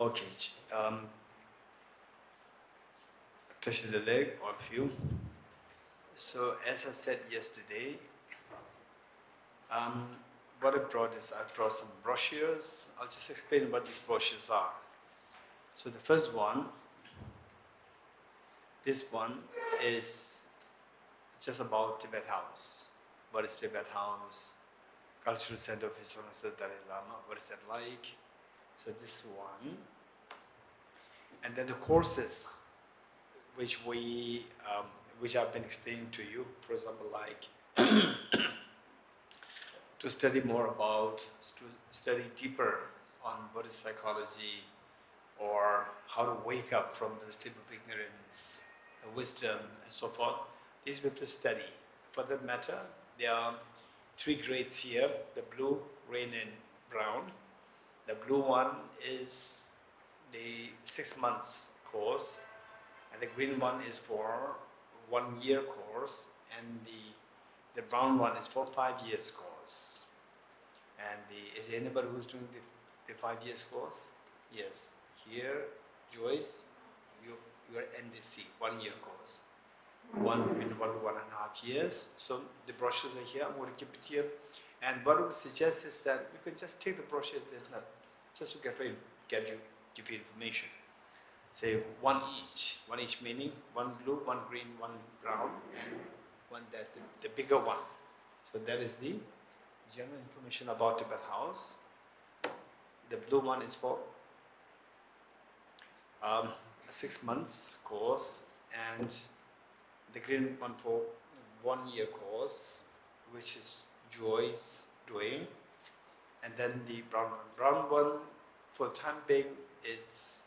Okay, touch the leg, all of you. So as I said yesterday, what I brought is I brought some brochures. I'll just explain what these brochures are. So the first one, this one is just about Tibet House. What is Tibet House? Cultural Center of His Holiness the Dalai Lama. What is that like? So this one. And then the courses which which I've been explaining to you, for example, like to study more about, to study deeper on Buddhist psychology, or how to wake up from the sleep of ignorance, the wisdom, and so forth. These we have to study. For that matter, there are 3 grades here: the blue, green, and brown. The blue one is the 6 months course, and the green one is for 1 year course, and the brown one is for 5 years course. And is there anybody who's doing the 5 years course? Yes. Here, Joyce, you are NDC, 1 year course. Between 1 to 1.5 years. So the brochures are here. I'm going to keep it here. And what I would suggest is that you can just take the brochures. There's not just to give you information. Say one each meaning 1 blue, 1 green, 1 brown, and one the bigger one. So that is the general information about Tibet House. The blue one is for a 6 months course, and the green one for 1 year course, which is Joyce doing, and then the brown one for the time being is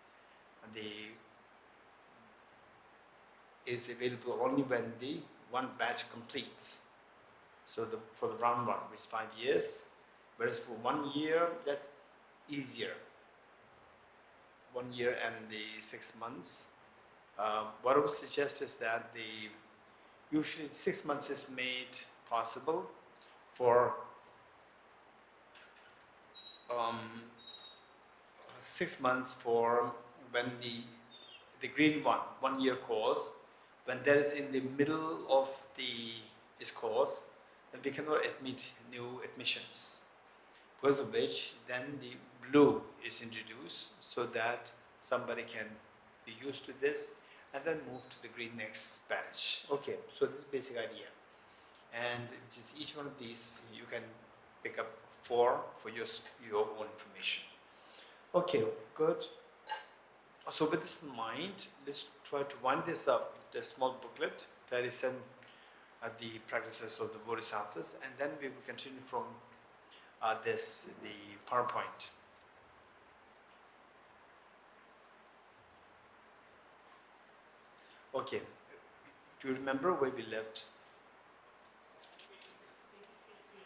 available only when the 1 batch completes. So for the brown one, which is 5 years, whereas for 1 year, that's easier. 1 year and the 6 months. What I would suggest is that usually 6 months is made possible for 6 months for when the green one, 1 year course, when that is in the middle of this course, then we cannot admit new admissions. Because of which, then the blue is introduced so that somebody can be used to this and then move to the green next batch. Okay, so this is the basic idea. And just each one of these, you can pick up 4 for your own information. Okay, good. So with this in mind, let's try to wind this up, the small booklet that is in the practices of the Bodhisattvas, and then we will continue from the PowerPoint. Okay, do you remember where we left?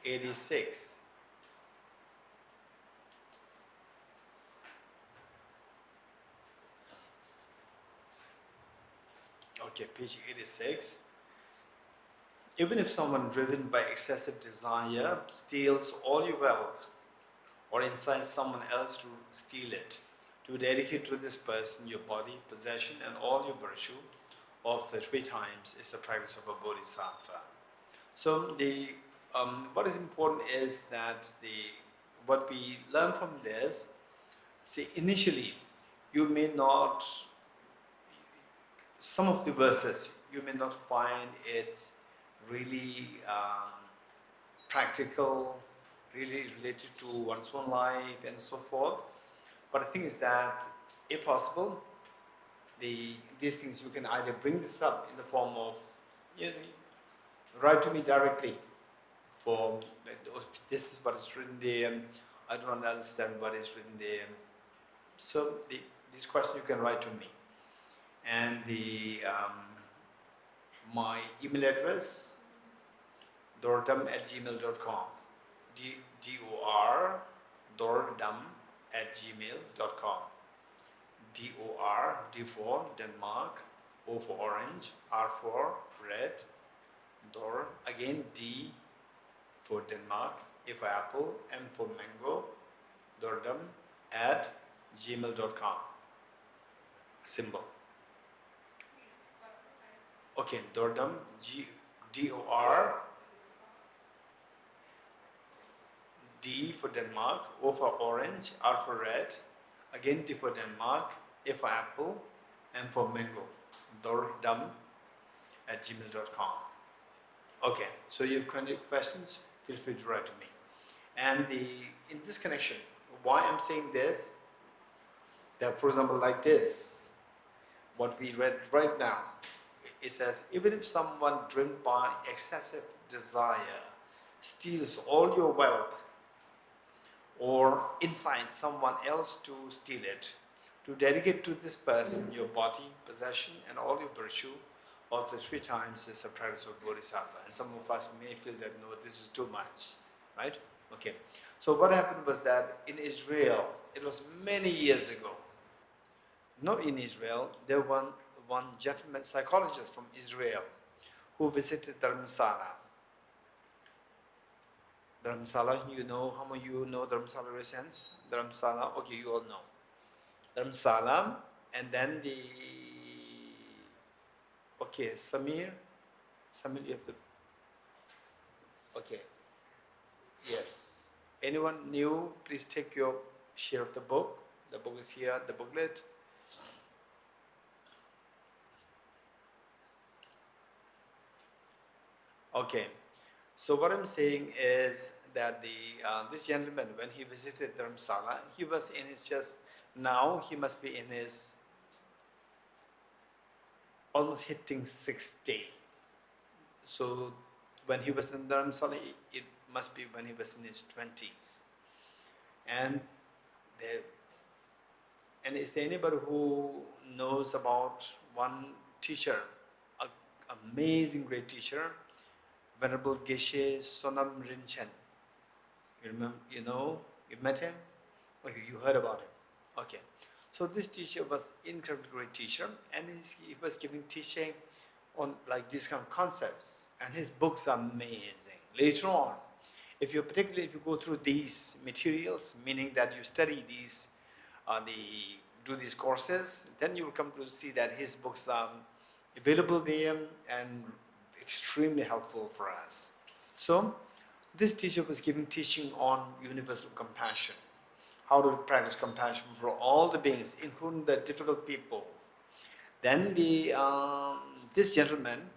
86. Okay, page 86. Even if someone driven by excessive desire steals all your wealth or incites someone else to steal it, to dedicate to this person your body, possession, and all your virtue of the 3 times is the practice of a bodhisattva. So what is important is that what we learn from this, see, initially you may not, some of the verses you may not find it really practical, really related to one's own life and so forth. But the thing is that, if possible, these things you can either bring this up in the form of, write to me directly. For this is what is written there. I don't understand what is written there. So these questions you can write to me, and my email address, dordam@gmail.com. dordam@gmail.com. D for Denmark, O for Orange, R for Red, Dor, again D for Denmark, A for Apple, M for Mango, Dordam gmail.com symbol. Okay, Dordam, D-O-R, D for Denmark, O for orange, R for red, again D for Denmark, A for apple, M for mango, Dordam at gmail.com. Okay, so you have any questions, feel free to write to me. And in this connection, why I'm saying this, that for example like this, what we read right now, it says, even if someone driven by excessive desire steals all your wealth or incites someone else to steal it, to dedicate to this person your body, possession, and all your virtue, of the 3 times is a practice of Bodhisattva. And some of us may feel that, no, this is too much, right? Okay. So what happened was that in Israel, it was many years ago, not in Israel, there was one gentleman psychologist from Israel who visited Dharamsala. Dharamsala, you know, how many of you know Dharamsala residents? Dharamsala, okay, you all know. Dharamsala, and then okay, Samir, you have to, okay, yes. Anyone new, please take your share of the book. The book is here, the booklet. Okay, so what I'm saying is that this gentleman, when he visited Dharamsala, he was in his now he must be in his almost hitting 60. So when he was in Dharamsala, it must be when he was in his 20s. And is there anybody who knows about one teacher, an amazing great teacher, Venerable Geshe Sonam Rinchen? You remember, you know, you met him? Okay, you heard about him. Okay. So this teacher was incredibly great teacher, and he was giving teaching on like these kind of concepts, and his books are amazing. Later on, particularly if you go through these materials, meaning that you study these, do these courses, then you will come to see that his books are available there and extremely helpful for us. So this teacher was giving teaching on universal compassion, how to practice compassion for all the beings, including the difficult people. Then this gentleman,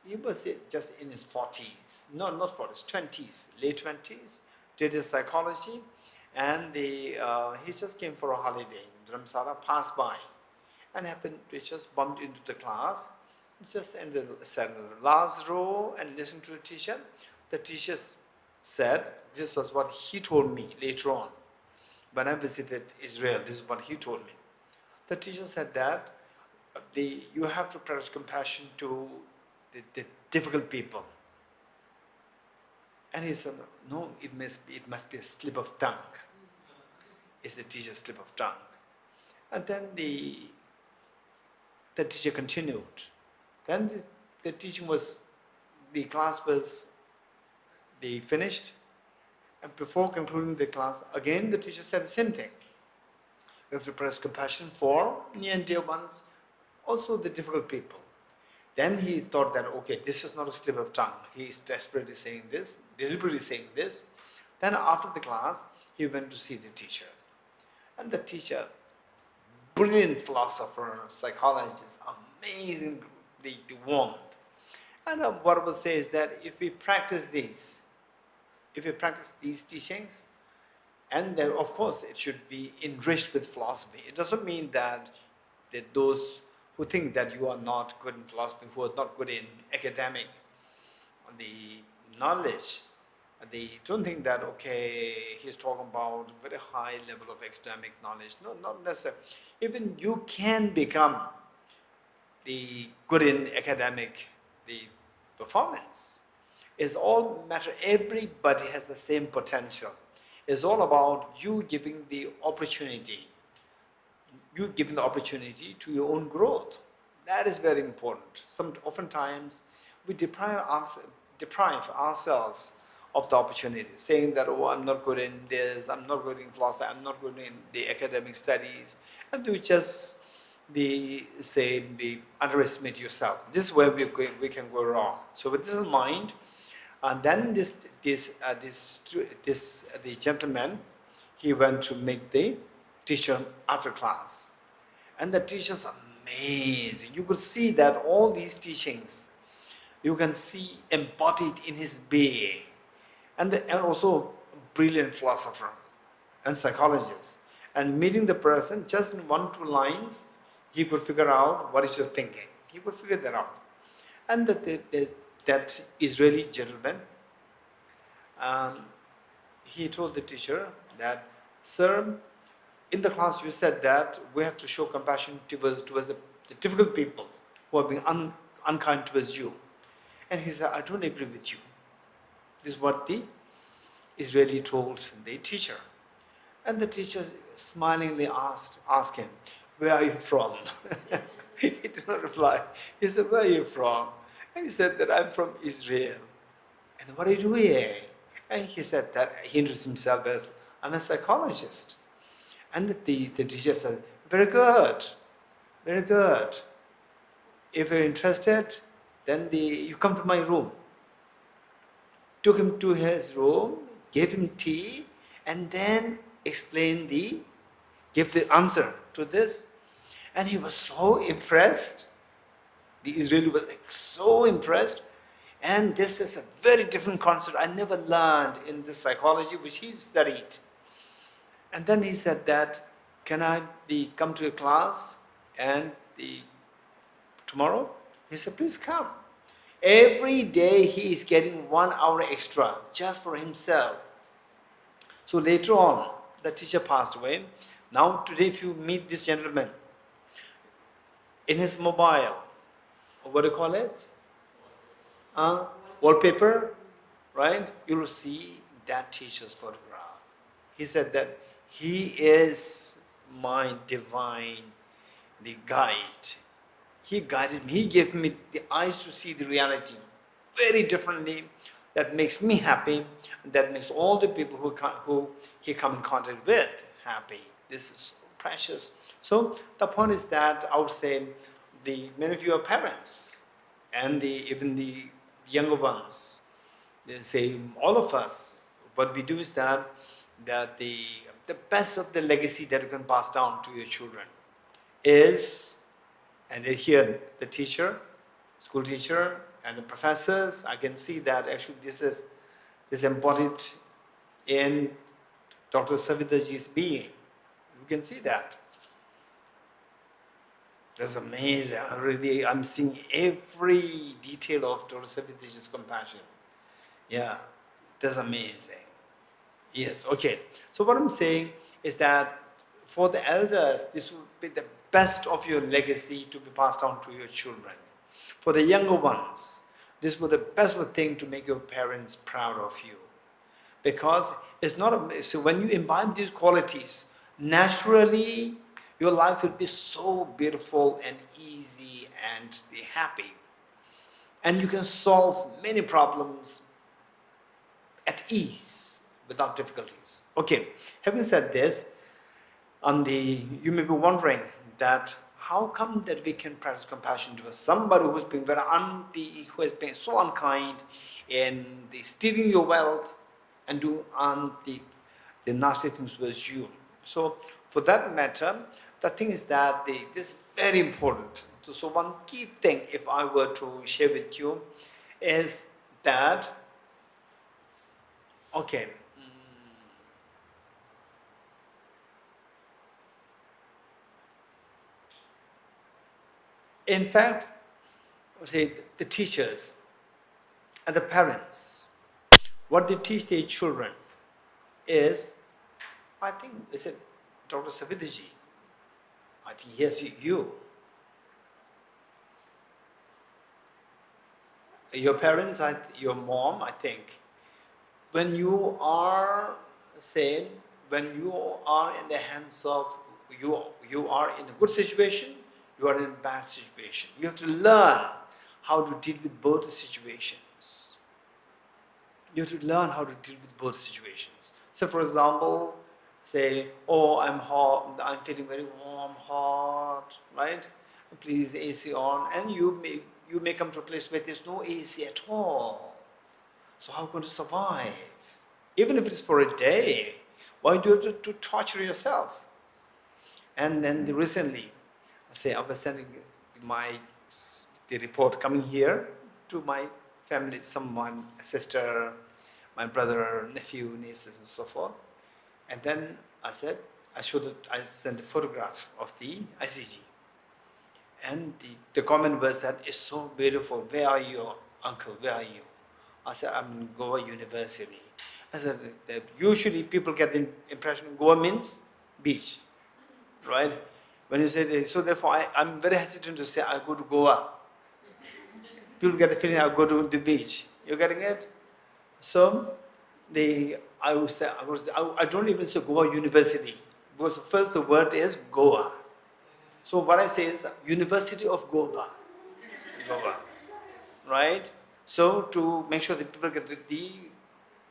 he was just in his 40s, not 40s, 20s, late 20s, did his psychology, and he just came for a holiday. Dharamsala passed by and happened to just bumped into the class, just sat in the last row and listened to the teacher. The teacher said, this was what he told me later on. When I visited Israel, this is what he told me. The teacher said that you have to practice compassion to the difficult people. And he said, no, it must be a slip of tongue. It's the teacher's slip of tongue. And then the teacher continued. Then the class was finished. And before concluding the class, again the teacher said the same thing. We have to practice compassion for near and dear ones, also the difficult people. Then he thought that, okay, this is not a slip of tongue. He is desperately saying this, deliberately saying this. Then after the class, he went to see the teacher. And the teacher, brilliant philosopher, psychologist, amazing, the warmth. And what I would say is that if we practice these teachings, and then of course it should be enriched with philosophy. It doesn't mean that those who think that you are not good in philosophy, who are not good in academic, the knowledge, they don't think that, okay, he's talking about very high level of academic knowledge. No, not necessarily. Even you can become the good in academic, the performance. It's all matter, everybody has the same potential. It's all about you giving the opportunity. You giving the opportunity to your own growth. That is very important. Oftentimes we deprive ourselves of the opportunity, saying that, oh, I'm not good in this, I'm not good in philosophy, I'm not good in the academic studies, and you just underestimate yourself. This is where we can go wrong. So with this in mind, and then the gentleman, he went to meet the teacher after class, and the teacher's amazing. You could see that all these teachings, you can see embodied in his being, and also brilliant philosopher and psychologist. And meeting the person just in 1-2 lines, he could figure out what is your thinking. He could figure that out. And that Israeli gentleman, he told the teacher that, sir, in the class you said that we have to show compassion towards the difficult people who are being unkind towards you. And he said, I don't agree with you. This is what the Israeli told the teacher. And the teacher smilingly asked him, where are you from? He did not reply. He said, where are you from? And he said that I'm from Israel. And what are you doing here? And he said that he introduced himself as, I'm a psychologist. And the teacher said, very good, very good. If you're interested, then you come to my room. Took him to his room, gave him tea, and then gave the answer to this. And he was so impressed. The Israeli was so impressed. And this is a very different concept I never learned in the psychology which he studied. And then he said that, can I come to a class and tomorrow? He said, please come. Every day he is getting 1 hour extra just for himself. So later on, the teacher passed away. Now today if you meet this gentleman, in his mobile, what do you call it? Wallpaper, right? You will see that teacher's photograph. He said that he is my divine, the guide. He guided me. He gave me the eyes to see the reality very differently. That makes me happy. That makes all the people who he come in contact with happy. This is so precious. So the point is that I would say many of you are parents, and even the younger ones. They say all of us. What we do is that the best of the legacy that you can pass down to your children is, and here the teacher, school teacher, and the professors, I can see that actually this is embodied in Dr. Savitaji's being. You can see that. That's amazing. I'm seeing every detail of Dr. Savitaji's compassion. Yeah, that's amazing. Yes, okay. So what I'm saying is that for the elders, this will be the best of your legacy to be passed on to your children. For the younger ones, this was the best thing to make your parents proud of you. Because it's not so when you imbibe these qualities, naturally your life will be so beautiful and easy and happy. And you can solve many problems at ease, without difficulties. Okay, having said this, you may be wondering that how come that we can practice compassion towards somebody who's been who has been so unkind in stealing your wealth and do the nasty things towards you. So for that matter, the thing is that this is very important. So one key thing, if I were to share with you, is that, okay, in fact, say the teachers and the parents, what they teach their children is, I think they said, Dr. Savitaji, I think yes, you. Your parents, your mom, I think, when you are, say, when you are in the hands of, you are in a good situation, you are in a bad situation. You have to learn how to deal with both the situations. You have to learn how to deal with both situations. So for example, say, oh, I'm hot, I'm feeling very warm, hot, right? Please AC on, and you may come to a place where there's no AC at all. So how are you going to survive? Even if it's for a day, why do you have to torture yourself? And then recently, I was sending the report coming here to my family, my sister, my brother, nephew, nieces, and so forth. And then I sent a photograph of the ICG. And the comment was that it's so beautiful. Where are you, uncle? Where are you? I said, I'm in Goa University. I said that usually people get the impression Goa means beach, right? When you say that, so therefore I'm very hesitant to say I go to Goa. People get the feeling I go to the beach. You're getting it? So I don't even say Goa University, because first the word is Goa. So what I say is University of Goa, right? So to make sure that people get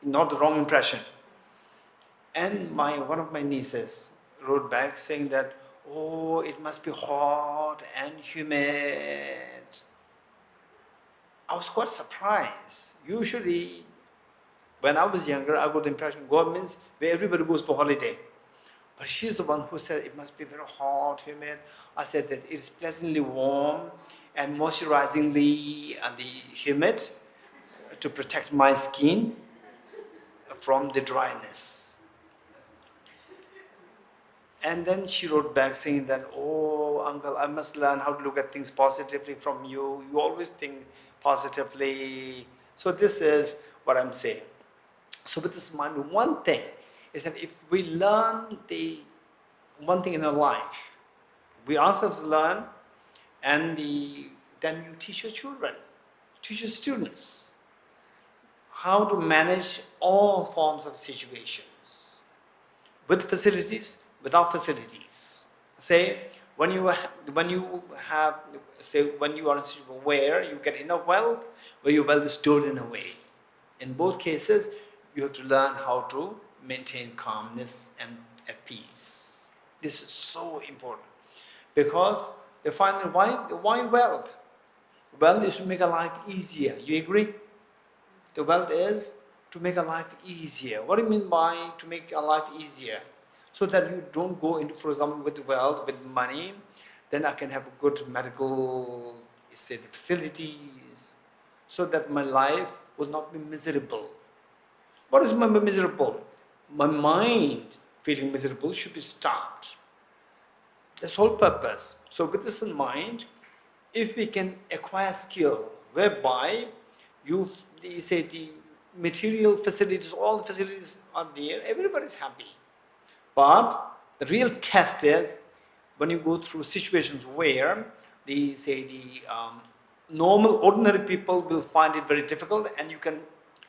not the wrong impression. And one of my nieces wrote back saying that, oh, it must be hot and humid. I was quite surprised. Usually, when I was younger, I got the impression Goa means where everybody goes for holiday. But she's the one who said it must be very hot, humid. I said that it's pleasantly warm and moisturizingly humid to protect my skin from the dryness. And then she wrote back saying that, oh, uncle, I must learn how to look at things positively from you. You always think positively. So this is what I'm saying. So with this mind, one thing is that if we learn the one thing in our life, we ourselves learn, and then you teach your children, teach your students how to manage all forms of situations, with facilities, without facilities. Say when you are in a situation where you get enough wealth, where your wealth is stored in a way. In both cases, you have to learn how to maintain calmness and at peace. This is so important, because they find why wealth? Wealth is to make a life easier. You agree? The wealth is to make a life easier. What do you mean by to make a life easier? So that you don't go into, for example, with wealth, with money, then I can have good medical, say, the facilities, so that my life will not be miserable. What is my miserable? My mind feeling miserable should be stopped. That's the whole purpose. So with this in mind, if we can acquire skill whereby say the material facilities, all the facilities are there, everybody's happy. But the real test is when you go through situations where normal, ordinary people will find it very difficult, and you can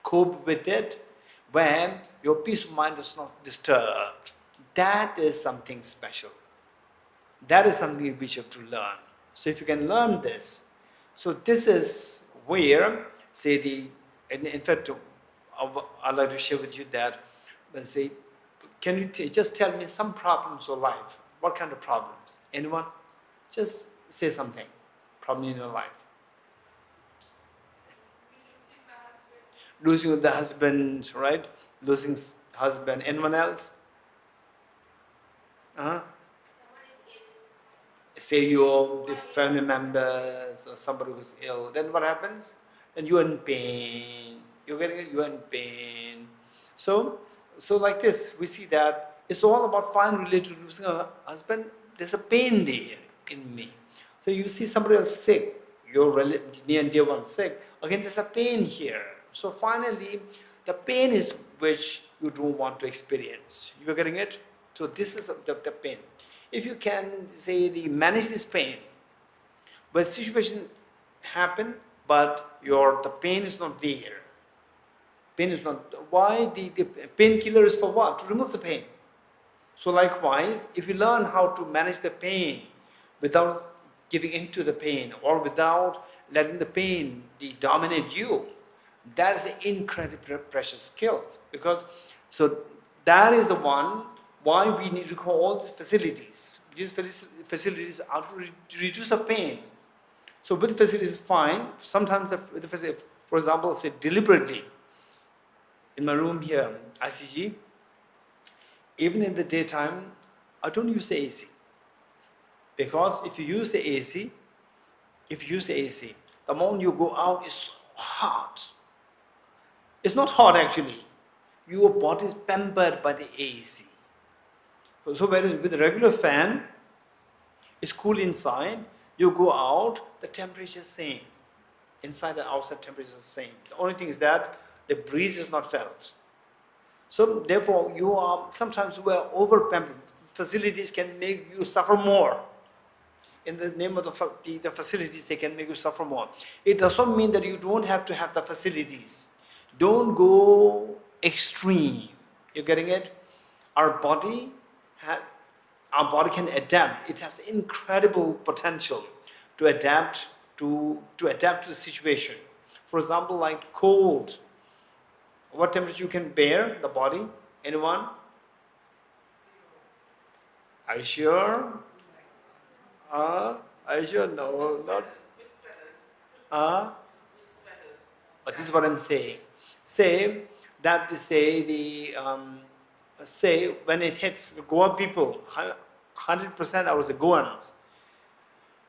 cope with it when your peace of mind is not disturbed. That is something special. That is something which you have to learn. So if you can learn this, so this is where, in fact, I'd like to share with you that, can you just tell me some problems of life? What kind of problems? Anyone? Just say something. Problem in your life. Losing the husband, right? Losing husband. Anyone else? Say the family members or somebody who's ill. Then what happens? Then you're in pain. You're in pain. So like this, we see that it's all about fine related to losing a husband. There's a pain there in me. So you see somebody else sick, your near and dear one sick. Again, there's a pain here. So finally, the pain is which you don't want to experience. You are getting it? So this is the pain. If you can manage this pain, but situations happen, but the pain is not there. Pain is not. Why the painkiller is for what? To remove the pain. So likewise, if you learn how to manage the pain without giving into the pain, or without letting the pain dominate you, That is an incredibly precious skill, because so that is the one why we need to call all these facilities. These facilities are to reduce the pain. So with facilities is fine. Sometimes the facility, for example, say deliberately, in my room here, ICG, even in the daytime, I don't use the AC. Because if you use the AC, the moment you go out, it's so hot. It's not hot actually. Your body is pampered by the AC. So whereas with a regular fan, it's cool inside. You go out, the temperature is same. Inside and outside temperature is the same. The only thing is that the breeze is not felt. So therefore, you are sometimes we are over pampered. Facilities can make you suffer more. In the name of the facilities, they can make you suffer more. It doesn't mean that you don't have to have the facilities. Don't go extreme. You're getting it? Our body can adapt. It has incredible potential to adapt to the situation. For example, like cold. What temperature you can bear, the body? Anyone? Are you sure? Are you sure? No, not. But this is what I'm saying. Say when it hits the Goa people, 100% I was the Goans.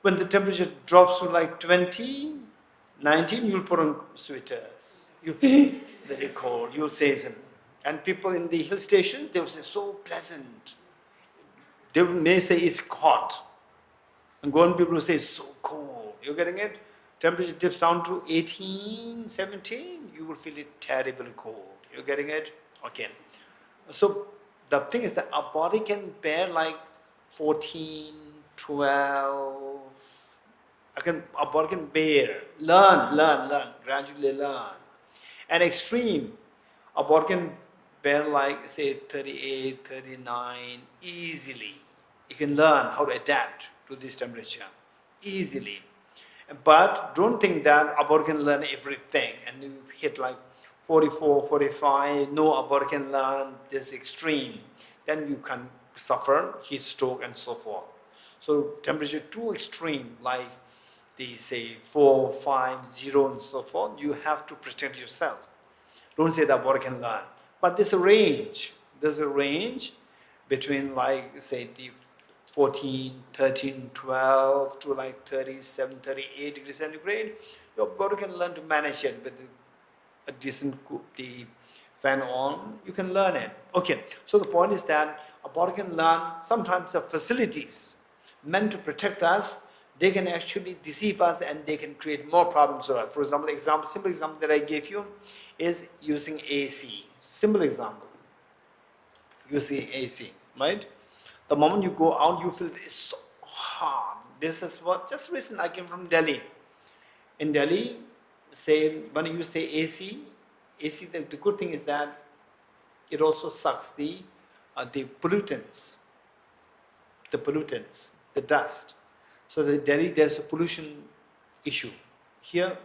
When the temperature drops to like 20, 19, you'll put on sweaters. You'll be very cold. You'll say some. And people in the hill station, they will say so pleasant. They may say it's hot. And Goan people will say it's so cold. You're getting it? Temperature dips down to 18, 17, you will feel it terribly cold. You're getting it? Okay. So the thing is that our body can bear like 14, 12. Our body can bear. Learn, gradually learn. And extreme, our body can bear like say 38, 39 easily. You can learn how to adapt to this temperature easily. But don't think that our body can learn everything and you hit like 44, 45, no, our body can learn this extreme. Then you can suffer heat stroke and so forth. So temperature too extreme, like they say 4, 5, 0 and so forth, you have to protect yourself. Don't say that body can learn. But there's a range. There's a range between like say the 14, 13, 12 to like 37, 38 degrees centigrade. Your body can learn to manage it with a decent the fan on. You can learn it. Okay, so the point is that a body can learn. Sometimes the facilities meant to protect us, they can actually deceive us and they can create more problems for us. For example, simple example that I gave you is using AC. Simple example. Using AC, right? The moment you go out, you feel it's so hot. This is what, just recently I came from Delhi. In Delhi, say, when you say AC, the good thing is that it also sucks the pollutants, the dust. So in Delhi, there's a pollution issue. Here,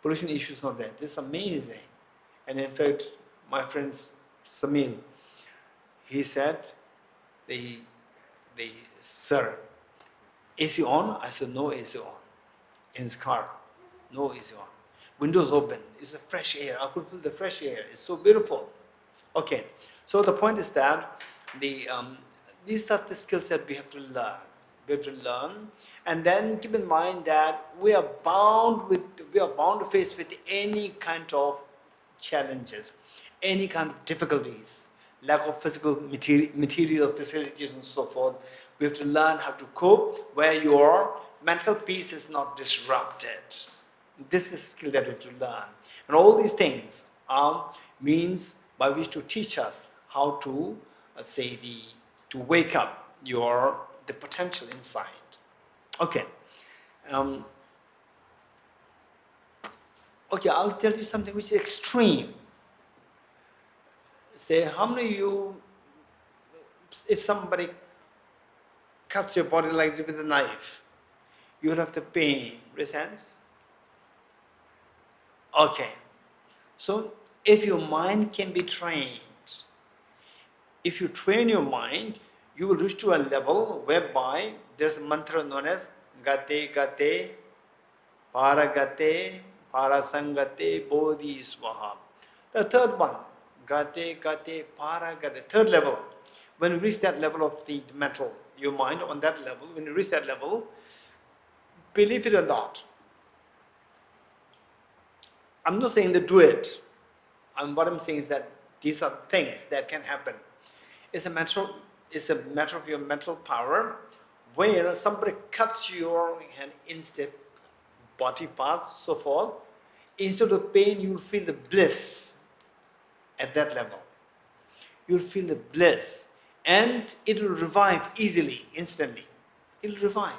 pollution issue is not there. This is amazing. And in fact, my friend Samil, he said, sir, AC on? I said, no AC on. In his car, no AC on. Windows open, it's a fresh air. I could feel the fresh air. It's so beautiful. Okay, so the point is that these are the skills that we have to learn. We have to learn, and then keep in mind that we are bound to face with any kind of challenges, any kind of difficulties, lack of physical material facilities and so forth. We have to learn how to cope where your mental peace is not disrupted. This is a skill that we have to learn. And all these things are means by which to teach us how to, to wake up the potential inside. Okay. Okay, I'll tell you something which is extreme. Say, how many of you, if somebody cuts your body like this with a knife, you will have the pain. Raise hands. Okay, So if your mind can be trained, if you train your mind, you will reach to a level whereby there's a mantra known as Gate Gate, Paragate, Parasangate, Bodhi Swaha. The third one, Gate Gate, Paragate, third level. When you reach that level of the mental, your mind on that level, when you reach that level, believe it or not, I'm not saying to do it. What I'm saying is that these are things that can happen. It's a matter of your mental power, where somebody cuts your hand instead, body parts, so forth. Instead of pain, you'll feel the bliss at that level. You'll feel the bliss, and it will revive easily, instantly. It will revive.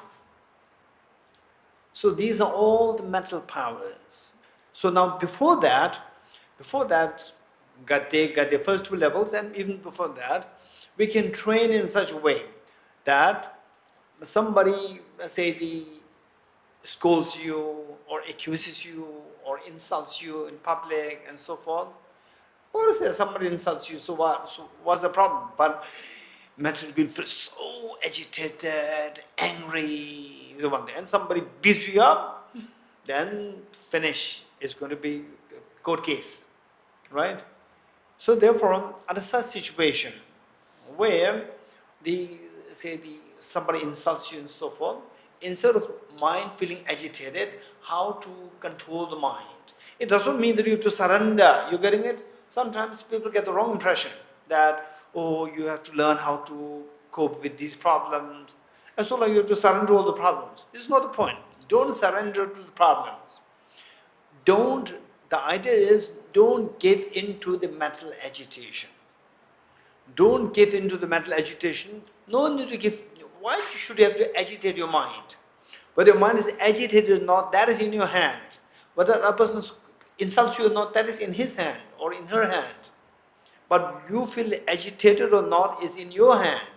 So these are all the mental powers. So now before that, got the first two levels, and even before that, we can train in such a way that somebody, say, scolds you or accuses you or insults you in public and so forth. Or is there somebody insults you, so what? So what's the problem? But mentally we feel so agitated, angry, and somebody beats you up, then finish. It's going to be a court case, right? So therefore, under such situation, where somebody insults you and so forth, instead of mind feeling agitated, how to control the mind? It doesn't mean that you have to surrender. You're getting it? Sometimes people get the wrong impression that, oh, you have to learn how to cope with these problems. And so like you have to surrender all the problems. This is not the point. Don't surrender to the problems. The idea is, don't give in to the mental agitation. Don't give in to the mental agitation. No need to give. Why should you have to agitate your mind? Whether your mind is agitated or not, that is in your hand. Whether a person insults you or not, that is in his hand or in her hand. But you feel agitated or not is in your hand.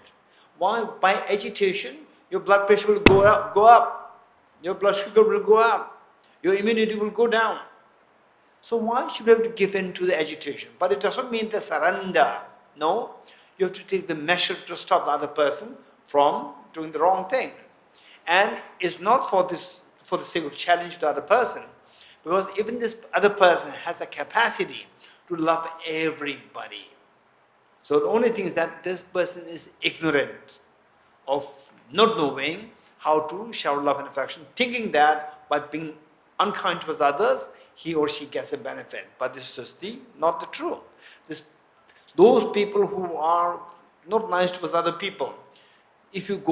Why? By agitation, your blood pressure will go up. Your blood sugar will go up. Your immunity will go down. So why should you have to give in to the agitation? But it doesn't mean the surrender. No, you have to take the measure to stop the other person from doing the wrong thing. And it's not for the sake of challenge the other person, because even this other person has a capacity to love everybody. So the only thing is that this person is ignorant of not knowing how to shower love and affection, thinking that by being unkind towards others, he or she gets a benefit. But this is not the truth. Those people who are not nice towards other people, if you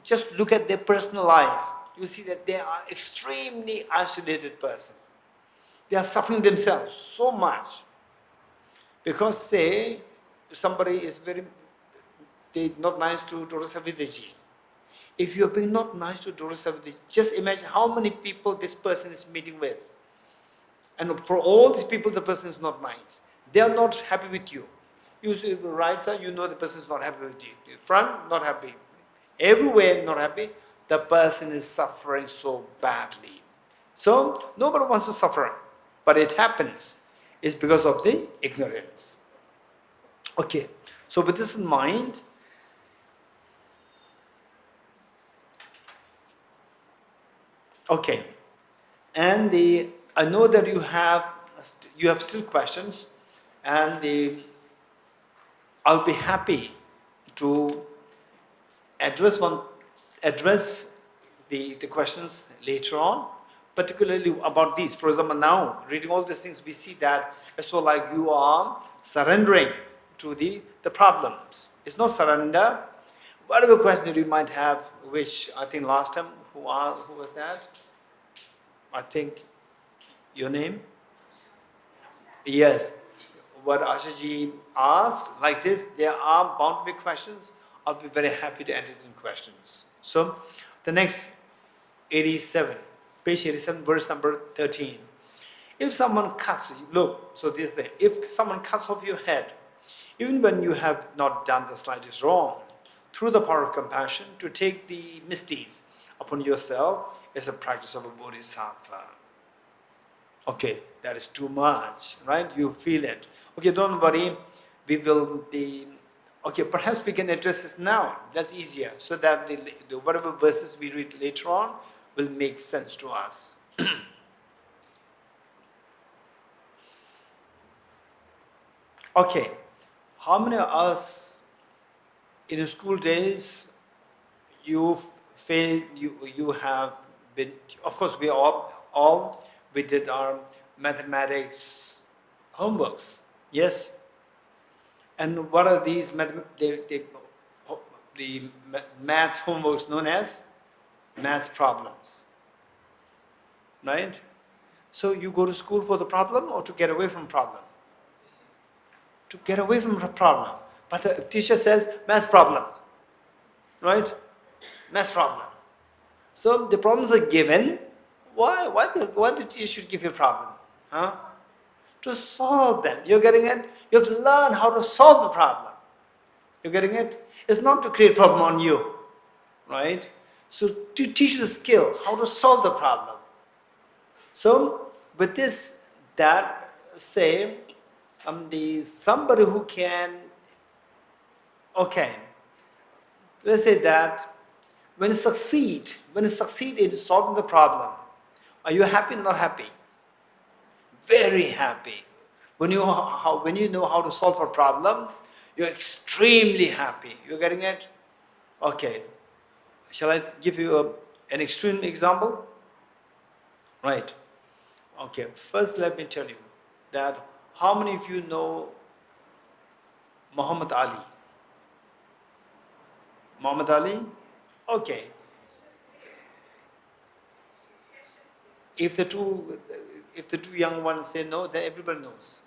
just look at their personal life, you see that they are extremely isolated person. They are suffering themselves so much. Because say, somebody is they're not nice to Dorji. If you're being not nice to Dorji, just imagine how many people this person is meeting with. And for all these people, the person is not nice. They are not happy with you. You see, right side, you know the person is not happy with you. Front, not happy. Everywhere, not happy. The person is suffering so badly. So, nobody wants to suffer. But it happens. It's because of the ignorance. Okay. So, with this in mind, okay. And I know that you have still questions, and I'll be happy to address the questions later on, particularly about these. For example, now reading all these things, we see that it's so like you are surrendering to the problems. It's not surrender. Whatever question you might have, which I think last time, who was that? I think your name? Yes. What Ashaji asked, like this, there are bound to be questions. I'll be very happy to enter in questions. So, the next 87, page 87, verse number 13. If someone cuts, look, so this thing, if someone cuts off your head, even when you have not done the slightest wrong, through the power of compassion, to take the misdeeds upon yourself is a practice of a bodhisattva. Okay, that is too much, right? You feel it. Okay, don't worry. We will be. Okay, perhaps we can address this now. That's easier, so that the whatever verses we read later on will make sense to us. Okay, how many of us in the school days you have been? Of course, we all we did our mathematics homeworks. Yes. And what are these the maths homeworks known as maths problems, right? So you go to school for the problem or to get away from problem? To get away from the problem. But the teacher says maths problem, right? Maths problem. So the problems are given. Why the teacher should give you a problem? Huh? To solve them. You're getting it? You have to learn how to solve the problem. You're getting it? It's not to create problem on you, right? So to teach you the skill, how to solve the problem. So with this, that say, somebody who can, okay, let's say that when you succeed in solving the problem, are you happy or not happy? Very happy. When you know how to solve a problem, you're extremely happy. You're getting it? Okay. Shall I give you an extreme example? Right. Okay. First, let me tell you that how many of you know Muhammad Ali? Muhammad Ali? Okay. If the two young ones say no, then everybody knows,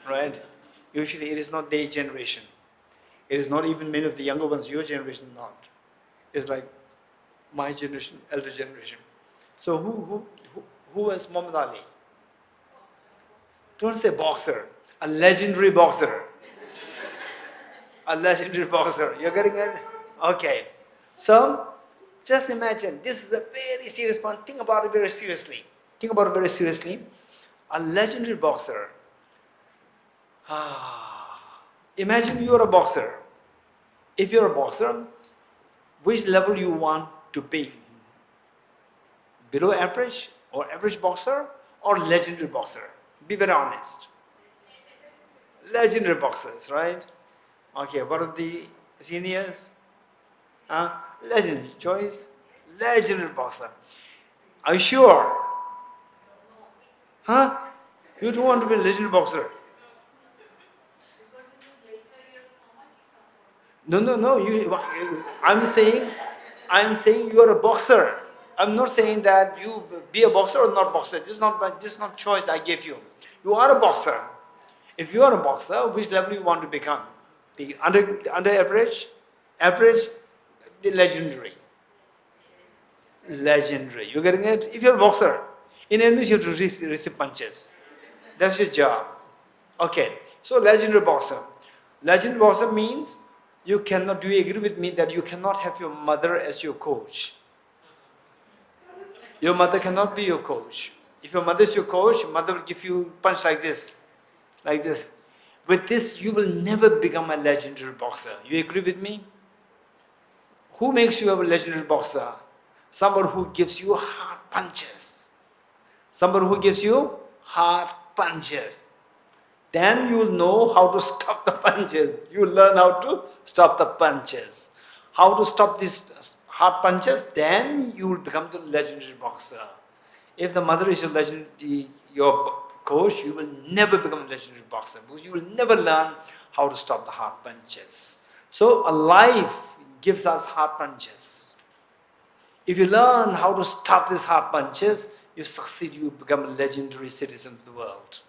right? Usually it is not their generation. It is not even many of the younger ones, your generation not. It's like my generation, elder generation. So who was Muhammad Ali? Don't say boxer, a legendary boxer. A legendary boxer. You're getting it? Okay. So just imagine, this is a very serious point. Think about it very seriously. Think about it very seriously. A legendary boxer. Imagine you're a boxer. If you're a boxer, which level you want to be? Below average or average boxer or legendary boxer? Be very honest. Legendary boxers, right? Okay, what are the seniors? Legendary choice. Legendary boxer. Are you sure? Huh? You don't want to be a legendary boxer? No. I'm saying you are a boxer. I'm not saying that you be a boxer or not boxer. This is not choice I gave you. You are a boxer. If you are a boxer, which level you want to become? The under average, the legendary. Legendary. You getting it? If you're a boxer, in enemies you have to receive punches. That's your job. Okay. So legendary boxer. Legendary boxer means you cannot. Do you agree with me that you cannot have your mother as your coach? Your mother cannot be your coach. If your mother is your coach, mother will give you punch like this. Like this. With this, you will never become a legendary boxer. You agree with me? Who makes you a legendary boxer? Somebody who gives you hard punches. Somebody who gives you hard punches. Then you will know how to stop the punches. You will learn how to stop the punches. How to stop these hard punches, then you will become the legendary boxer. If the mother is your coach, you will never become a legendary boxer because you will never learn how to stop the hard punches. So a life gives us hard punches. If you learn how to stop these hard punches, you succeed, you become a legendary citizen of the world.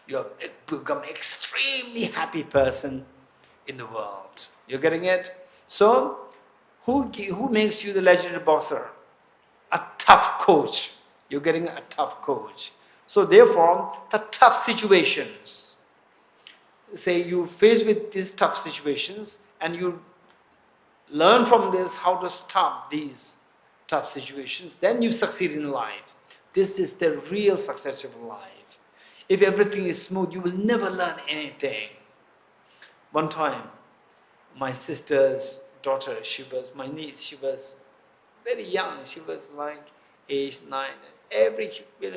You become an extremely happy person in the world. You're getting it? So, who makes you the legendary boxer? A tough coach. You're getting a tough coach. So therefore, the tough situations, say you face with these tough situations and you learn from this how to stop these tough situations, then you succeed in life. This is the real success of life. If everything is smooth, you will never learn anything. One time, my sister's daughter, my niece, she was very young. She was like age 9.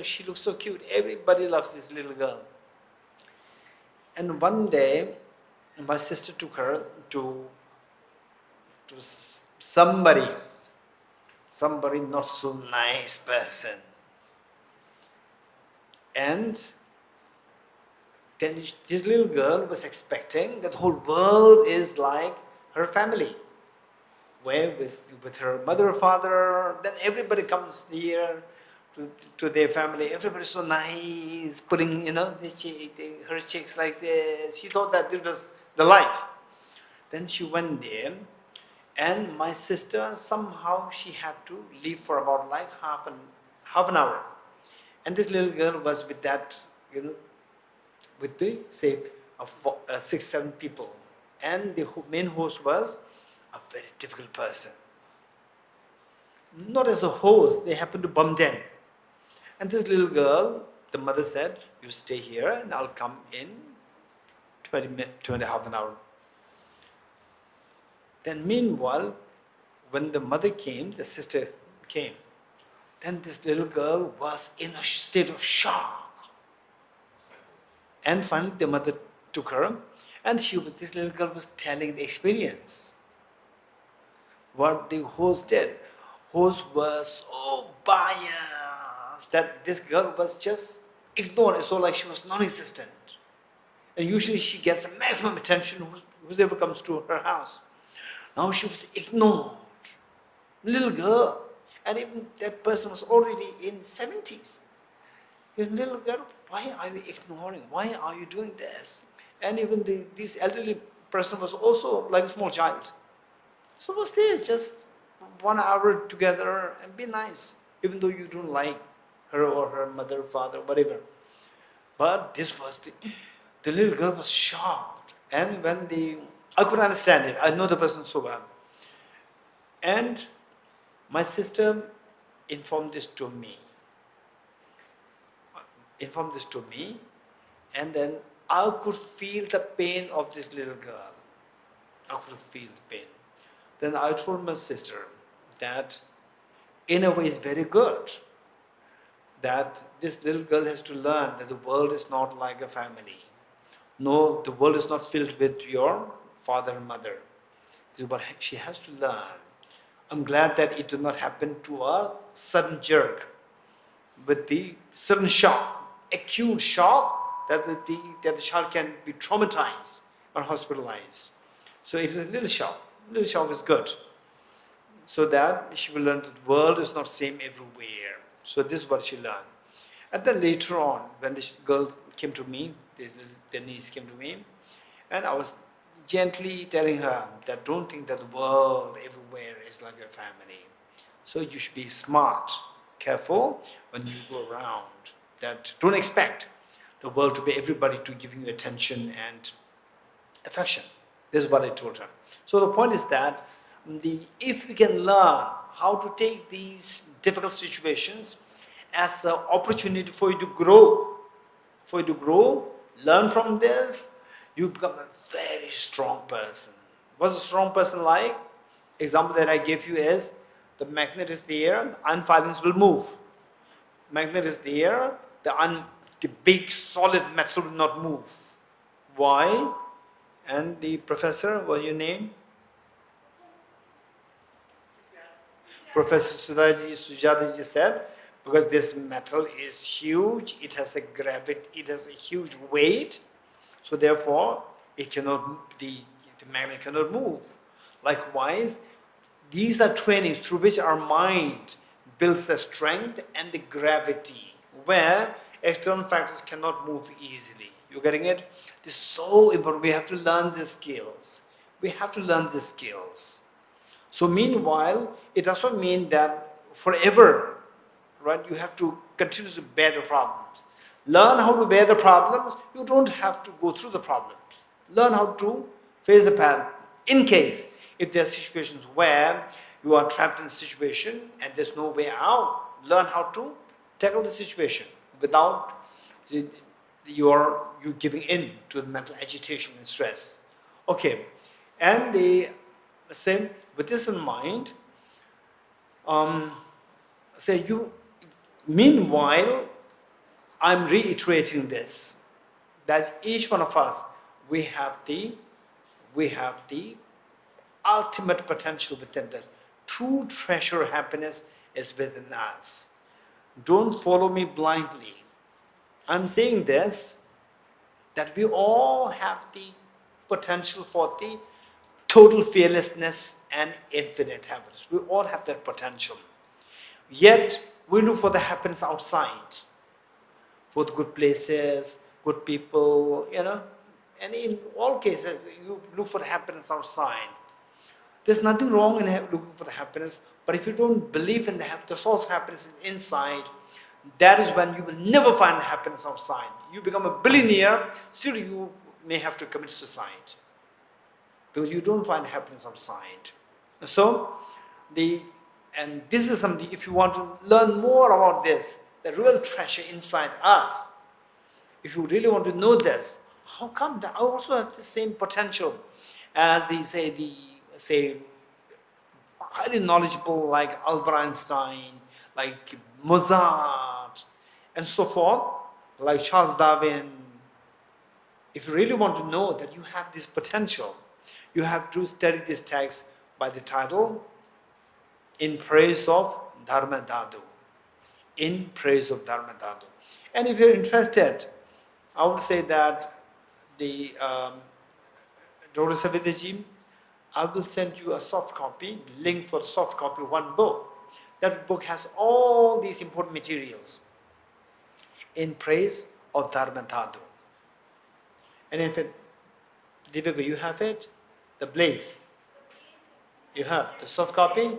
She looks so cute. Everybody loves this little girl. And one day, my sister took her to somebody not so nice person. And then this little girl was expecting that the whole world is like her family, where with her mother or father, then everybody comes here to their family. Everybody's so nice, putting her cheeks like this. She thought that it was the life. Then she went there, and my sister somehow she had to leave for about like half an hour, and this little girl was with that with the say of 6-7 people, and the main host was a very difficult person. Not as a host, they happened to bump in. And this little girl, the mother said, you stay here and I'll come in 20 minutes, 2.5 an hour. Then meanwhile, when the mother came, the sister came. Then this little girl was in a state of shock. And finally the mother took her, and this little girl was telling the experience. What the host did. Host was so biased that this girl was just ignored, so like she was non-existent. And usually she gets the maximum attention whoever comes to her house. Now she was ignored. Little girl. And even that person was already in 70s. Little girl, why are you ignoring? Why are you doing this? And even this elderly person was also like a small child. So was there just 1 hour together and be nice, even though you don't like her or her mother, father, whatever. But this was the little girl was shocked. And when I couldn't understand it. I know the person so well. And my sister informed this to me. And then I could feel the pain of this little girl. I could feel the pain. Then I told my sister that in a way it's very good that this little girl has to learn that the world is not like a family. No, the world is not filled with your father and mother. This is what she has to learn. I'm glad that it did not happen to a sudden jerk, with the sudden shock, acute shock, that the child can be traumatized or hospitalized. So it was a little shock. Little shock is good. So that she will learn that the world is not same everywhere. So this is what she learned. And then later on, when this girl came to me, the niece came to me, and I was gently telling her that don't think that the world everywhere is like a family. So you should be smart, careful when you go around. That don't expect the world to be everybody to giving you attention and affection. This is what I told her. So the point is that if we can learn how to take these difficult situations as an opportunity for you to grow, learn from this, you become a very strong person. What's a strong person like? Example that I gave you is the magnet is there, the iron filings will move. Magnet is there, the big solid metal will not move. Why? And the professor, what's your name? Professor Sujataji said, because this metal is huge, it has a gravity, it has a huge weight, so therefore it cannot, the magnet cannot move. Likewise, these are trainings through which our mind builds the strength and the gravity, where external factors cannot move easily. You getting it? This is so important. We have to learn these skills. So meanwhile, it does not mean that forever, right? You have to continue to bear the problems. Learn how to bear the problems. You don't have to go through the problems. Learn how to face the path. In case, if there are situations where you are trapped in a situation and there's no way out, learn how to tackle the situation without you giving in to the mental agitation and stress. Okay, and they say, with this in mind, say you. Meanwhile, I'm reiterating this, that each one of us, we have the ultimate potential within us. True treasure happiness is within us. Don't follow me blindly. I'm saying this, that we all have the potential for the total fearlessness and infinite happiness. We all have that potential. Yet, we look for the happiness outside, for the good places, good people, and in all cases, you look for the happiness outside. There's nothing wrong in looking for the happiness, but if you don't believe in the source of happiness is inside, that is when you will never find the happiness outside. You become a billionaire, still you may have to commit suicide, because you don't find happiness outside. So, and this is something, if you want to learn more about this, the real treasure inside us, if you really want to know this, how come that I also have the same potential as say highly knowledgeable like Albert Einstein, like Mozart, and so forth, like Charles Darwin. If you really want to know that you have this potential, you have to study this text by the title, In Praise of Dharmadhatu. In Praise of Dharmadhatu. And if you're interested, I would say that the Dr. Savidaji, I will send you a soft copy, link for the soft copy, one book. That book has all these important materials. In Praise of Dharmadhatu. And in fact, Divya, you have it? The Blaze. You have the soft copy?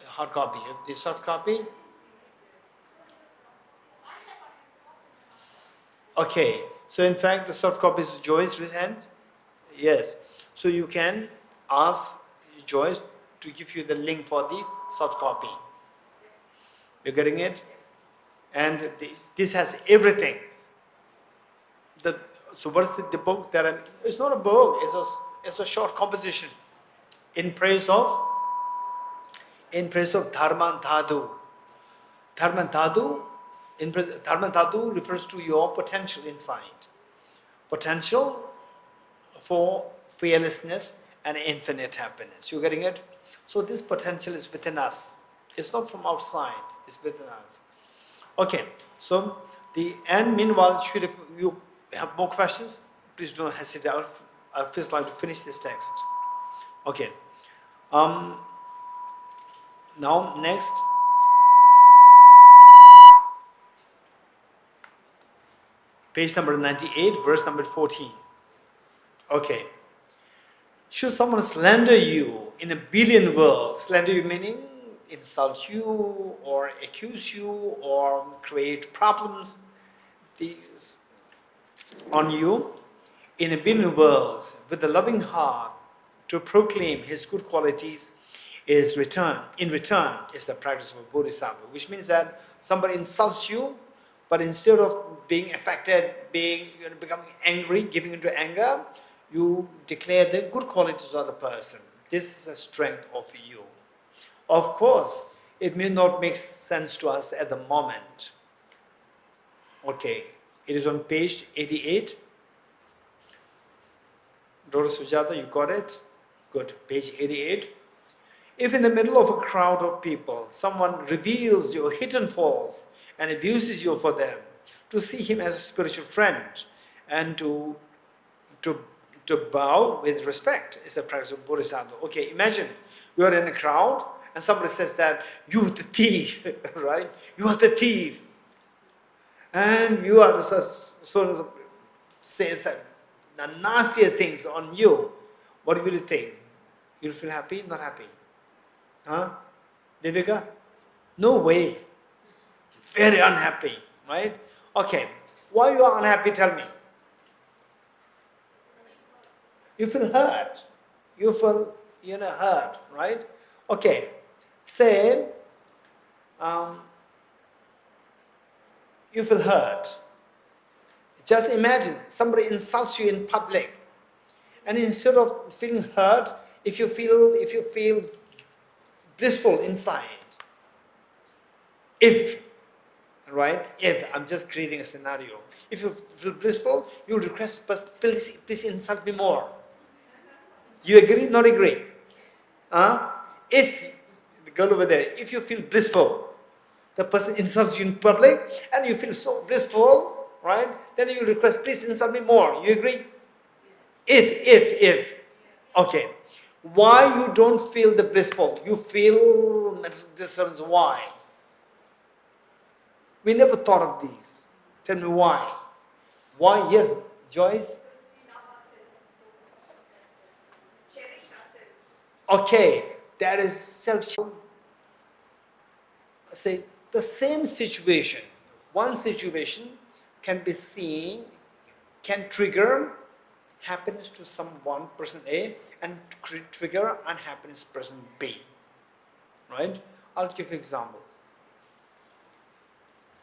Hard copy. The soft copy? Okay. So in fact, the soft copy is Joyce hand. Yes. So you can ask Joyce to give you the link for the soft copy. You're getting it? And this has everything. So what is the book that it's not a book, it's a short composition. In praise of Dharmadhatu. Dharmadhatu refers to your potential inside. Potential for fearlessness and infinite happiness. You getting it? So this potential is within us. It's not from outside, it's within us. Okay, so meanwhile, if you have more questions, please don't hesitate. I'll first like to finish this text. Okay. Now, next. Page number 98, verse number 14. Okay. Should someone slander you in a billion words, slander you meaning insult you or accuse you or create problems on you, in a billion worlds, with a loving heart, to proclaim his good qualities in return is the practice of a bodhisattva, which means that somebody insults you, but instead of being affected, becoming angry, giving into anger, you declare the good qualities of the person. This is the strength of you. Of course, it may not make sense to us at the moment. Okay, it is on page 88. Dr. Sujata, you got it? Good, page 88. If in the middle of a crowd of people, someone reveals your hidden faults and abuses you for them, to see him as a spiritual friend and to bow with respect is a practice of bodhisattva. Okay, imagine you are in a crowd and somebody says that you the thief, right? You are the thief. And you are so says that the nastiest things on you. What will you think? You'll feel happy, not happy? Huh? Devika? No way. Very unhappy, right? Okay. Why you are unhappy, tell me. You feel hurt. You feel, hurt, right? Okay. Say, you feel hurt. Just imagine somebody insults you in public, and instead of feeling hurt, if you feel blissful inside, if I'm just creating a scenario, if you feel blissful, you request, please insult me more. You agree? Not agree? If the girl over there, if you feel blissful, the person insults you in public, and you feel so blissful, right? Then you request, please insult me more. You agree? If. Okay. Why you don't feel the blissful? You feel mental disturbance. Why? We never thought of these. Tell me why. Why? Yes, Joyce? Okay, that is self. Say the same situation. One situation can be seen, can trigger happiness to someone, person A, and trigger unhappiness person B. Right? I'll give you an example.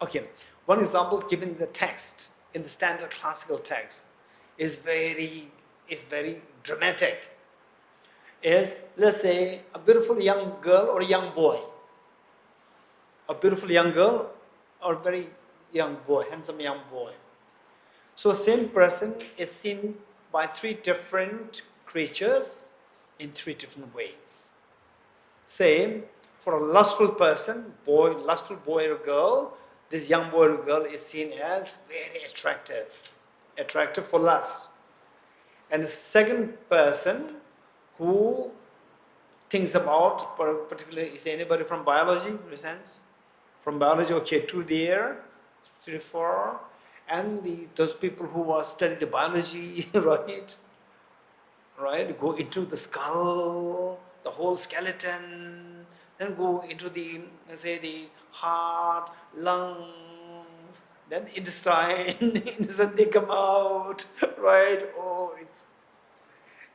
Okay, one example given in the text, in the standard classical text, is very dramatic. Is, let's say, a beautiful young girl or a young boy. A beautiful young girl or a very young boy, handsome young boy. So same person is seen by three different creatures in three different ways. Say, for a lustful person, lustful boy or girl, this young boy or girl is seen as very attractive for lust. And the second person who thinks about, particularly, is there anybody from biology, in a sense? From biology, okay, 2 there, 3, 4, and those people who study the biology, right, go into the skull, the whole skeleton, then go into the heart, lungs, then the intestine, they come out, right?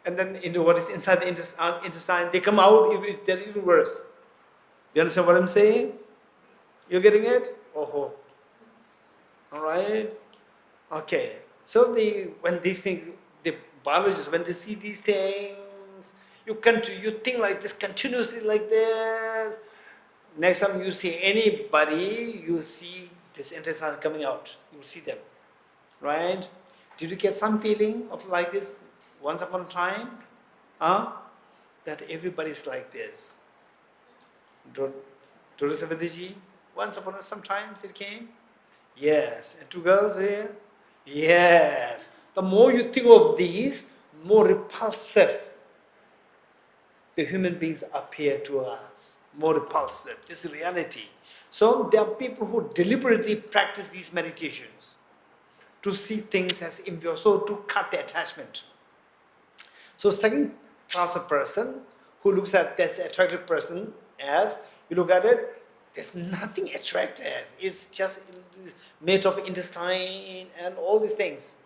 And then into what is inside the intestine, they come out, they're even worse. You understand what I'm saying? You getting it? Oh. All right? Okay. So when these things, the biologists, when they see these things, you think like this, continuously like this. Next time you see anybody, you see this intestine coming out. You see them. Right? Did you get some feeling of like this once upon a time? That everybody's like this. Dorji, once upon sometimes it came. Yes. And 2 girls here. Yes. The more you think of these, more repulsive the human beings appear to us. More repulsive. This is reality. So there are people who deliberately practice these meditations to see things as impure, so to cut the attachment. So second class of person who looks at that attractive person as, you look at it, there's nothing attractive. It's just made of intestine and all these things.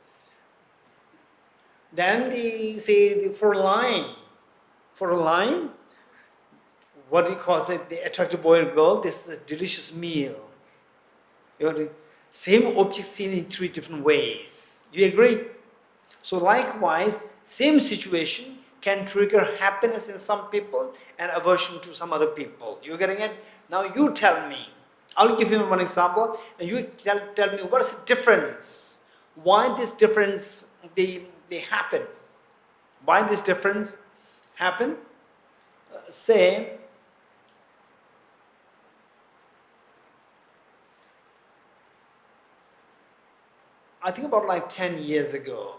Then for a line, what do you call it, the attractive boy or girl, this is a delicious meal. Same object seen in 3 different ways. You agree? So likewise, same situation can trigger happiness in some people and aversion to some other people. You getting it? Now you tell me. I'll give you one example, and you tell me what's the difference. Why this difference they happen? Why this difference happen? Say, I think about like 10 years ago,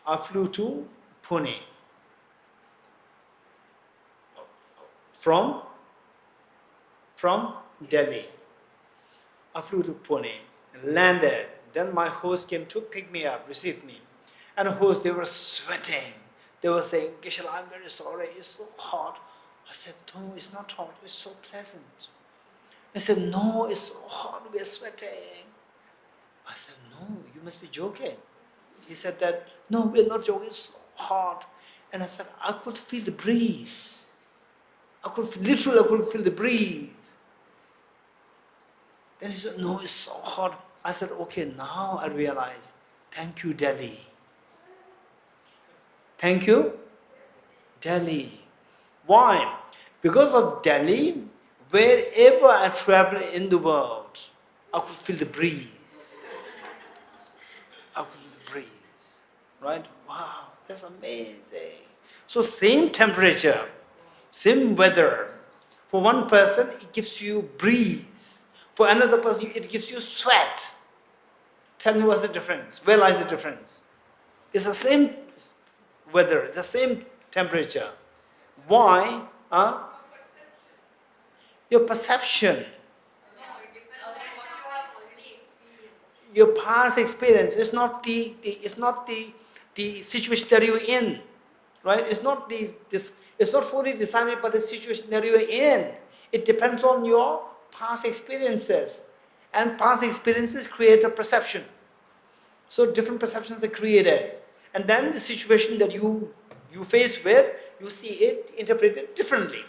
I flew to Pune from Delhi. I flew to Pune, landed. Then my host came to pick me up, received me. And the host, they were sweating. They were saying, Geshe, I'm very sorry, it's so hot. I said, no, it's not hot, it's so pleasant. I said, no, it's so hot, we're sweating. I said, no, you must be joking. He said that, no, we're not joking, it's so hot. And I said, I could feel the breeze. I could feel the breeze. Then he said, no, it's so hot. I said, okay, now I realize. Thank you, Delhi. Thank you, Delhi. Why? Because of Delhi, wherever I travel in the world, I could feel the breeze. I could feel the breeze. Right? Wow, that's amazing. So same temperature, same weather. For one person, it gives you breeze. For another person, it gives you sweat. Tell me what's the difference? Where lies the difference? It's the same weather, the same temperature. Why? Your perception. Your past experience is not the situation that you're in. Right? It's not it's not fully decided by the situation that you're in. It depends on your past experiences. And past experiences create a perception. So different perceptions are created. And then the situation that you face with, you see it interpreted differently.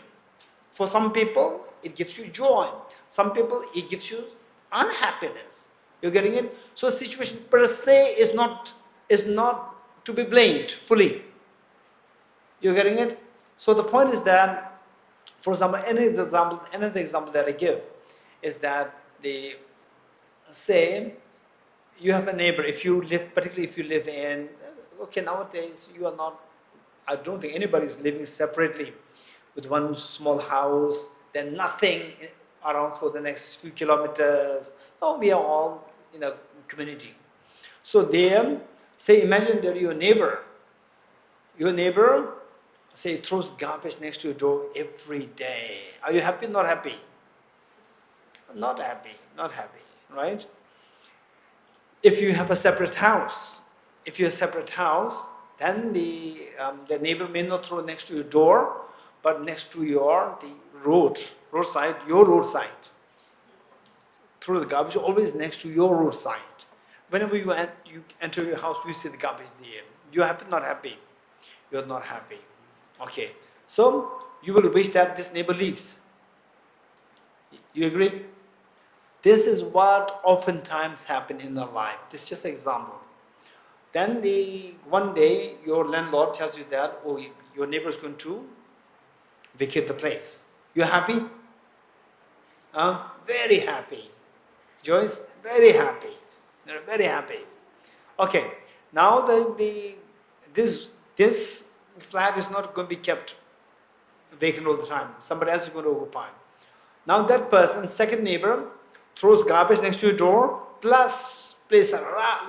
For some people, it gives you joy. Some people, it gives you unhappiness. You're getting it? So situation per se is not to be blamed fully. You're getting it? So the point is that, for example, another example that I give is that say you have a neighbor, particularly if you live in, okay, nowadays you are not, I don't think anybody is living separately with one small house, then nothing around for the next few kilometers. No, we are all in a community. So there, say, imagine that your neighbor, say, throws garbage next to your door every day. Are you happy? Not happy? Not happy, right? If you have a separate house, then the neighbor may not throw next to your door, but next to your roadside. Throw the garbage always next to your roadside. Whenever you enter your house, you see the garbage there. You're happy? Not happy? You're not happy. Okay, so you will wish that this neighbor leaves. You agree? This is what oftentimes happen in our life. This is just an example. Then one day your landlord tells you that, oh, your neighbor is going to vacate the place. You're happy? Very happy. Joyce? Very happy. They're very happy. Okay, now this flat is not going to be kept vacant all the time. Somebody else is going to occupy. Now that person, second neighbor, throws garbage next to your door, plus plays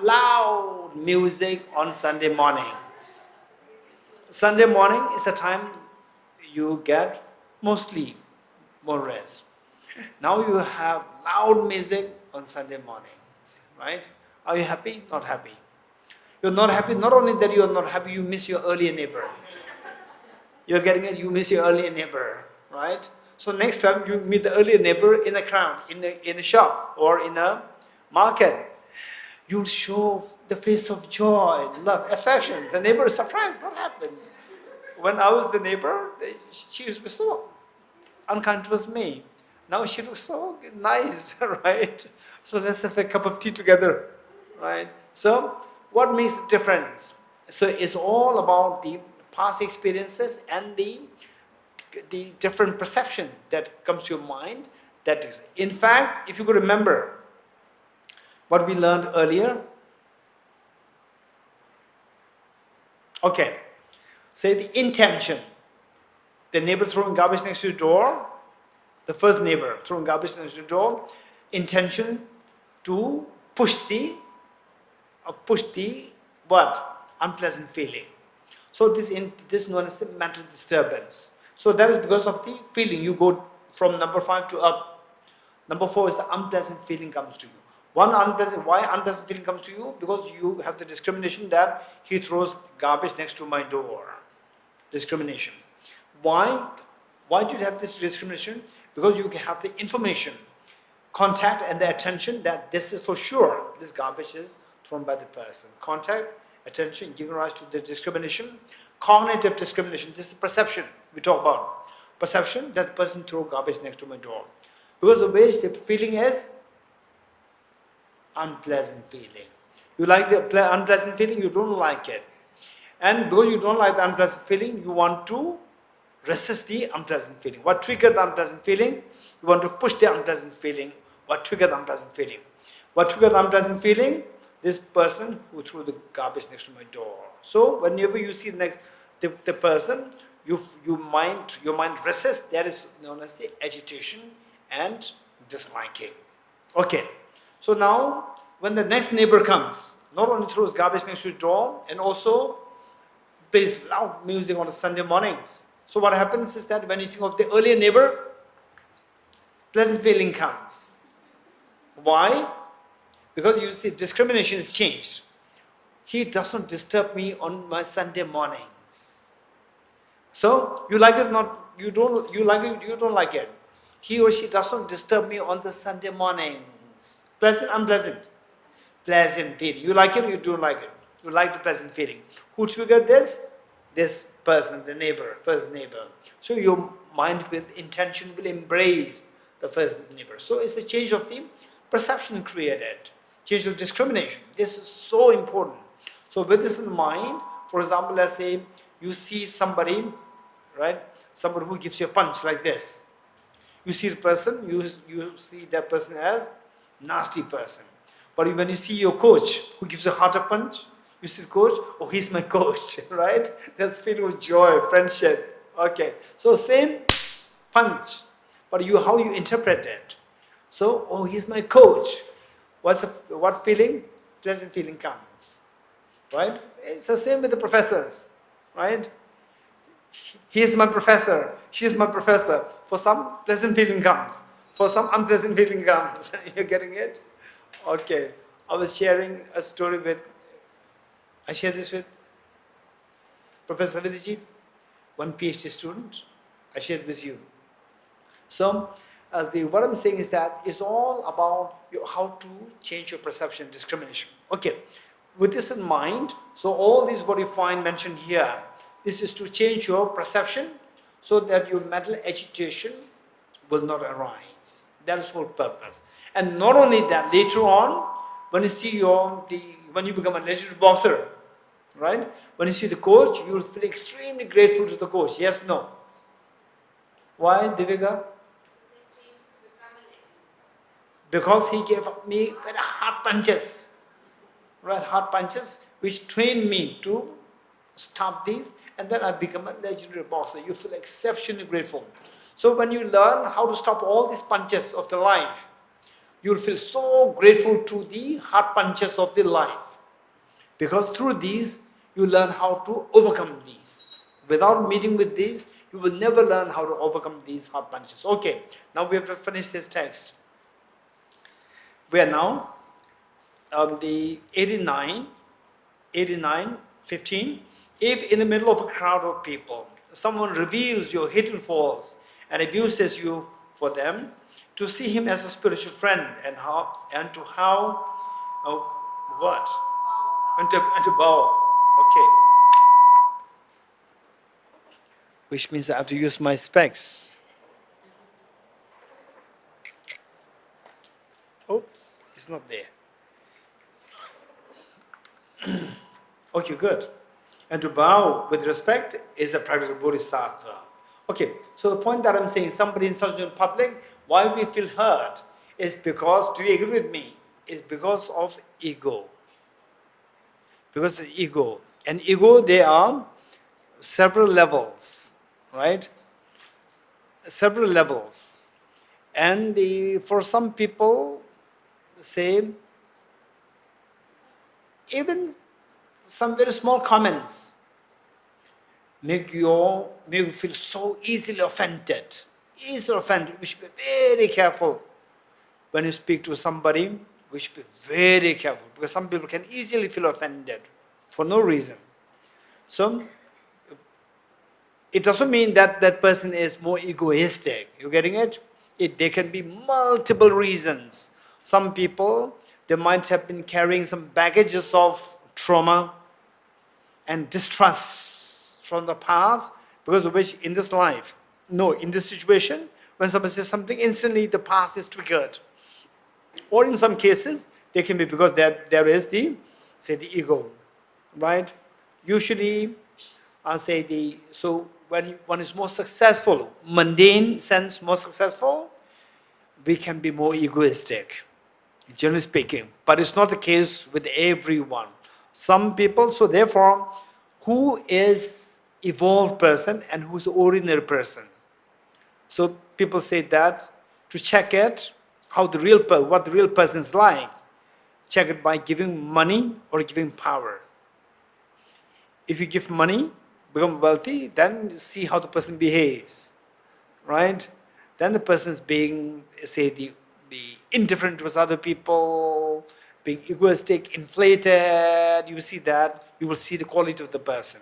loud music on Sunday mornings. Sunday morning is the time you get mostly more rest. Now you have loud music on Sunday mornings, right? Are you happy? Not happy. You're not happy. Not only that you are not happy, you miss your earlier neighbor. You're getting it, you miss your earlier neighbor, right? So next time you meet the earlier neighbor in a crowd, in a shop or in a market, you'll show the face of joy, love, affection. The neighbor is surprised. What happened? When I was the neighbor, she was so unkind towards me. Now she looks so nice, right? So let's have a cup of tea together, right? So what makes the difference? So it's all about the past experiences and the different perception that comes to your mind. That is, in fact, if you could remember what we learned earlier. Okay, say the intention. The neighbor throwing garbage next to your door, the first neighbor throwing garbage next to your door, intention to push the what? Unpleasant feeling. So this is known as the mental disturbance. So that is because of the feeling. You go from number 5 to up. Number 4 is the unpleasant feeling comes to you. Why unpleasant feeling comes to you? Because you have the discrimination that he throws garbage next to my door. Discrimination. Why do you have this discrimination? Because you have the information, contact and the attention that this is for sure, this garbage is thrown by the person. Contact, attention, giving rise to the discrimination. Cognitive discrimination, this is perception we talk about. Perception that the person threw garbage next to my door. Because the way the feeling is, unpleasant feeling. You like the unpleasant feeling, you don't like it. And because you don't like the unpleasant feeling, you want to resist the unpleasant feeling. What triggered the unpleasant feeling? You want to push the unpleasant feeling. What triggered the unpleasant feeling? What triggered the unpleasant feeling? This person who threw the garbage next to my door. So whenever you see the person, your mind resists. That is known as the agitation and disliking. Okay. So now, when the next neighbor comes, not only throws garbage next to the door, and also plays loud music on Sunday mornings. So what happens is that when you think of the earlier neighbor, pleasant feeling comes. Why? Because you see, discrimination is changed. He doesn't disturb me on my Sunday mornings. So you like it or not? You like it. You don't like it. He or she doesn't disturb me on the Sunday mornings. Pleasant, unpleasant. Pleasant feeling. You like it or you don't like it? You like the pleasant feeling. Who triggered this? This person, the neighbor, first neighbor. So your mind with intention will embrace the first neighbor. So it's a change of the perception created. Change of discrimination. This is so important. So with this in mind, for example, let's say you see somebody, right? Somebody who gives you a punch like this. You see the person, you see that person as nasty person. But when you see your coach who gives you a harder punch, you see the coach, oh, he's my coach, right? There's feeling of joy, friendship. Okay, so same punch, but how you interpret it. So, oh, he's my coach. What feeling? Pleasant feeling comes, right? It's the same with the professors, right? He is my professor. She is my professor. For some, pleasant feeling comes. For some, unpleasant feeling comes. You're getting it? Okay. I was sharing a story I shared this with Professor Vidiji, one PhD student. I shared with you. So, what I'm saying is that it's all about how to change your perception, discrimination. Okay. With this in mind, so all these what you find mentioned here, this is to change your perception so that your mental agitation will not arise. That is the whole purpose. And not only that, later on, when you see when you become a legendary boxer, right? When you see the coach, you will feel extremely grateful to the coach. Yes, no? Why, Divika? Because he gave me very hard punches, right? Hard punches, which trained me to stop these, and then I become a legendary boxer. You feel exceptionally grateful. So when you learn how to stop all these punches of the life, you'll feel so grateful to the hard punches of the life. Because through these, you learn how to overcome these. Without meeting with these, you will never learn how to overcome these hard punches. Okay, now we have to finish this text. We are now on the 89, 15. If in the middle of a crowd of people, someone reveals your hidden faults and abuses you for them, to see him as a spiritual friend and to bow. Okay. Which means I have to use my specs. Oops, it's not there. Okay, good. And to bow with respect is a practice of bodhisattva. Okay, so the point that I'm saying, somebody insults you in public, why we feel hurt is because, do you agree with me? It's because of ego. Because of ego. And ego, there are several levels, right? Several levels. And for some people, say, even some very small comments make you feel so easily offended. Easily offended. We should be very careful when you speak to somebody. We should be very careful because some people can easily feel offended for no reason. So it doesn't mean that that person is more egoistic. You getting it? There can be multiple reasons. Some people, they might have been carrying some baggages of trauma and distrust from the past, because of which in this life, in this situation, when somebody says something, instantly the past is triggered. Or in some cases, they can be because there is the ego, right? Usually, so when one is more successful, mundane sense more successful, we can be more egoistic, generally speaking. But it's not the case with everyone. Some people, so therefore, who is evolved person and who's ordinary person? So people say that to check it, what the real person is like, check it by giving money or giving power. If you give money, become wealthy, then see how the person behaves, right? Then the person is being, say, the indifferent towards other people, being egoistic, inflated. You see that, you will see the quality of the person.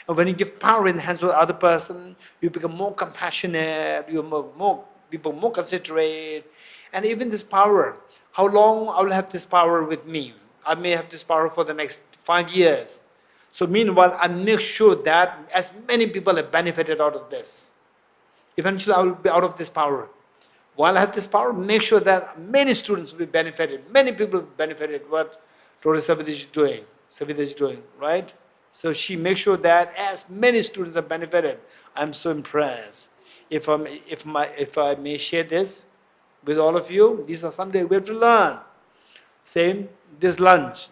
And when you give power in the hands of the other person, you become more compassionate, you're more considerate. And even this power, how long I will have this power with me? I may have this power for the next 5 years. So meanwhile, I make sure that as many people have benefited out of this. Eventually, I will be out of this power. While I have this power, make sure that many students will be benefited, many people will be benefited. What Dorji is doing, right? So she makes sure that as many students are benefited. I'm so impressed. If I may share this with all of you, these are something we have to learn. Same, this lunch,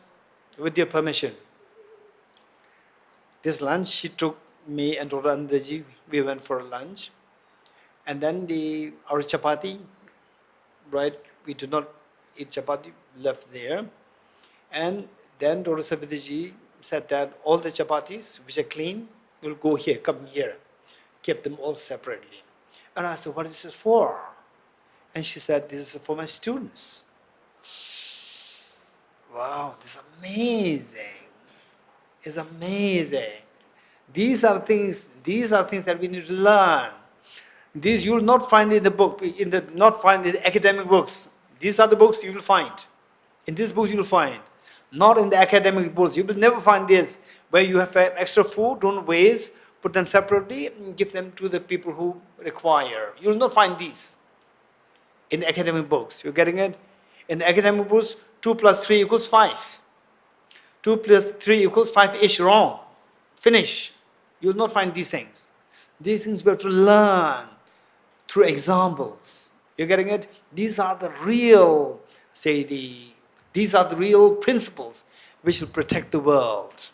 with your permission. This lunch, she took me and Rorandaji, we went for lunch. And then our chapati, right, we did not eat chapati, left there. And then Dorji said that all the chapatis, which are clean, will go here, come here. Kept them all separately. And I said, what is this for? And she said, this is for my students. Wow, this is amazing. It's amazing. These are things that we need to learn. These you will not find in the book, not find in the academic books. These are the books you will find. In these books you will find. Not in the academic books. You will never find this where you have extra food, don't waste, put them separately and give them to the people who require. You will not find these in the academic books. You're getting it? In the academic books, 2 plus 3 equals 5. 2 plus 3 equals 5-ish, wrong. Finish. You will not find these things. These things we have to learn through examples. You're getting it? These are the real, these are the real principles which will protect the world.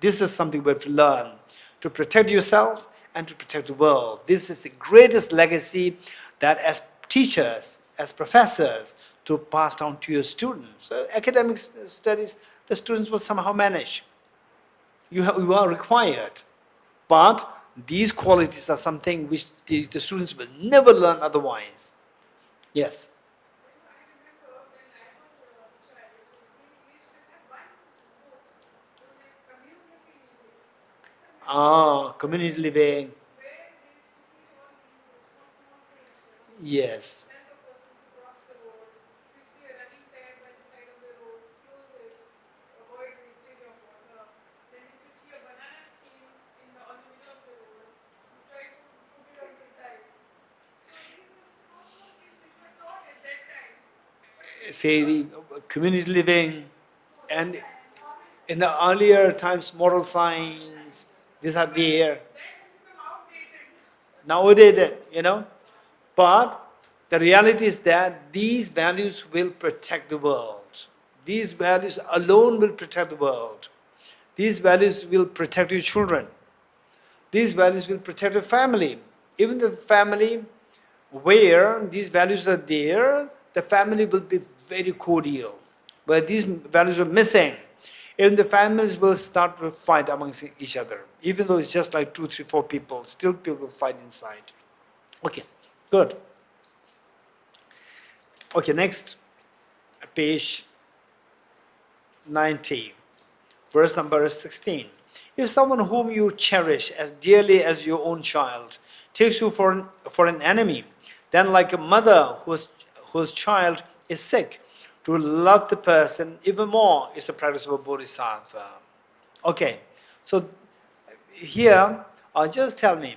This is something we have to learn, to protect yourself and to protect the world. This is the greatest legacy that as teachers, as professors, to pass down to your students. So academic studies, the students will somehow manage. You are required. But these qualities are something which the students will never learn otherwise. Yes? Community living. Yes. Say the community living, and in the earlier times, moral science, these are there. Nowadays, but the reality is that these values will protect the world. These values alone will protect the world. These values will protect your children. These values will protect your family. Even the family where these values are there, the family will be very cordial. But these values are missing, even the families will start to fight amongst each other. Even though it's just like 2, 3, 4 people, still people fight inside. Okay, good. Okay, next, page 90, verse number 16. If someone whom you cherish as dearly as your own child takes you for an enemy, then like a mother whose child is sick, to love the person even more is the practice of a bodhisattva. Okay, so here, just tell me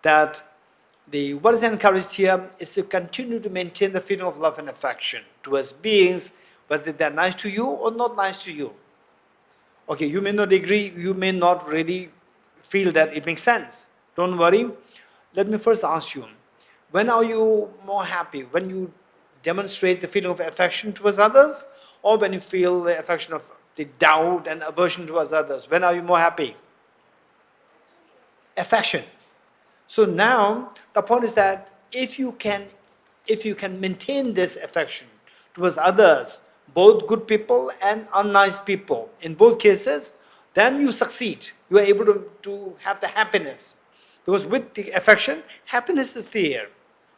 that what is encouraged here is to continue to maintain the feeling of love and affection towards beings, whether they're nice to you or not nice to you. Okay, you may not agree, you may not really feel that it makes sense. Don't worry. Let me first ask you, when are you more happy? When you demonstrate the feeling of affection towards others, or when you feel the affection of the doubt and aversion towards others? When are you more happy? Affection. So now the point is that if you can maintain this affection towards others, both good people and unnice people, in both cases, then you succeed. You are able to have the happiness. Because with the affection, happiness is there.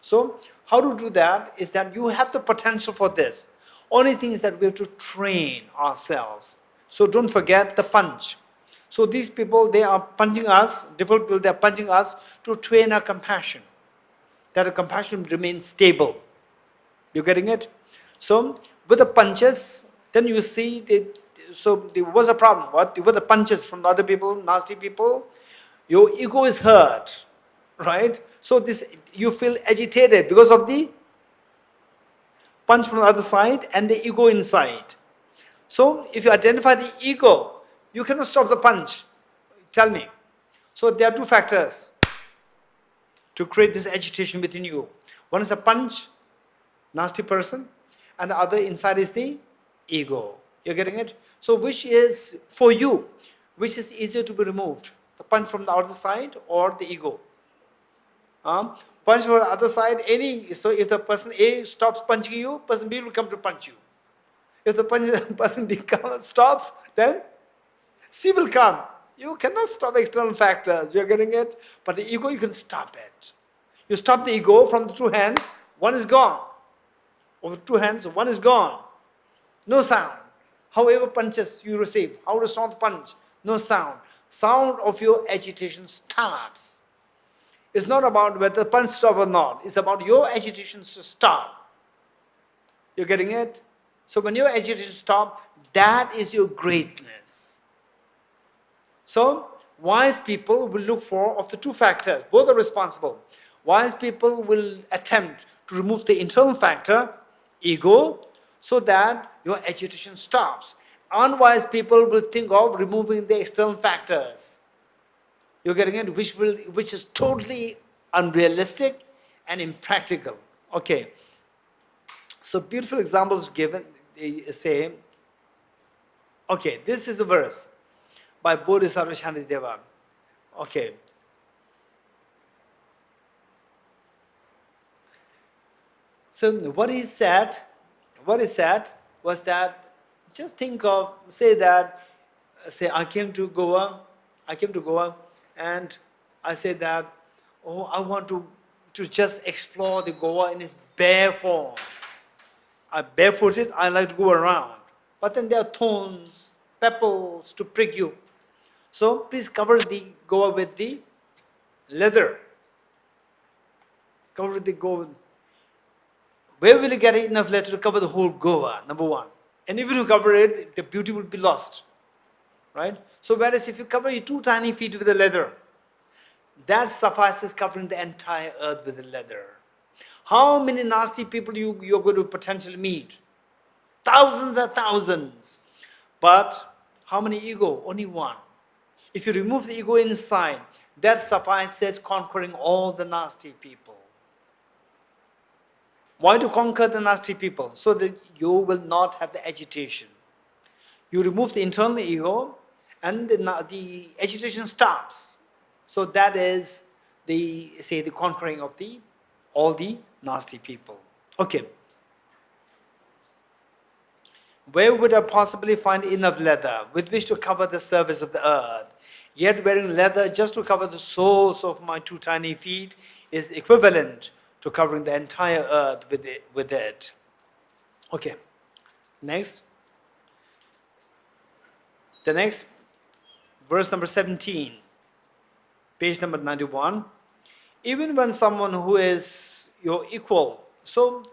So how to do that is that you have the potential for this. Only thing is that we have to train ourselves. So don't forget the punch. So these people, they are punching us, different people, they are punching us to train our compassion. That our compassion remains stable. You getting it? So with the punches, then you see, there was a problem. What? With the punches from the other people, nasty people, your ego is hurt, right? So this, you feel agitated because of the punch from the other side and the ego inside. So if you identify the ego, you cannot stop the punch. Tell me. So there are two factors to create this agitation within you. One is a punch, nasty person, and the other inside is the ego. You're getting it? So which is, for you, which is easier to be removed? The punch from the other side or the ego? Punch from the other side, so if the person A stops punching you, person B will come to punch you. If the person B stops, then C will come. You cannot stop external factors. You're getting it? But the ego, you can stop it. You stop the ego from the two hands, one is gone. Over two hands, one is gone. No sound. However punches you receive, however strong the punch, no sound. Sound of your agitation stops. It's not about whether the punch stops or not. It's about your agitation to stop. You're getting it? So when your agitation stops, that is your greatness. So wise people will look for, of the two factors, both are responsible. Wise people will attempt to remove the internal factor, ego, so that your agitation stops. Unwise people will think of removing the external factors. You're getting it? Which is totally unrealistic and impractical. Okay. So beautiful examples given, they say, okay, this is the verse by Bodhisattva Shantideva. Okay. So what he said was that, just think of, say I came to Goa, and I said that, oh, I want to just explore the Goa in its bare form. I'm barefooted, I like to go around. But then there are thorns, pebbles to prick you. So please cover the Goa with the leather. Cover the Goa. Where will you get enough leather to cover the whole Goa, number one? And even if you cover it, the beauty will be lost. Right? So whereas if you cover your 2 tiny feet with the leather, that suffices covering the entire earth with the leather. How many nasty people you're going to potentially meet? Thousands and thousands. But how many ego? Only one. If you remove the ego inside, that suffices conquering all the nasty people. Why to conquer the nasty people? So that you will not have the agitation. You remove the internal ego and the agitation stops. So that is the conquering of all the nasty people. Okay. Where would I possibly find enough leather with which to cover the surface of the earth? Yet wearing leather just to cover the soles of my 2 tiny feet is equivalent to covering the entire earth with it. Okay. Next. The next, verse number 17, page number 91. Even when someone who is your equal, so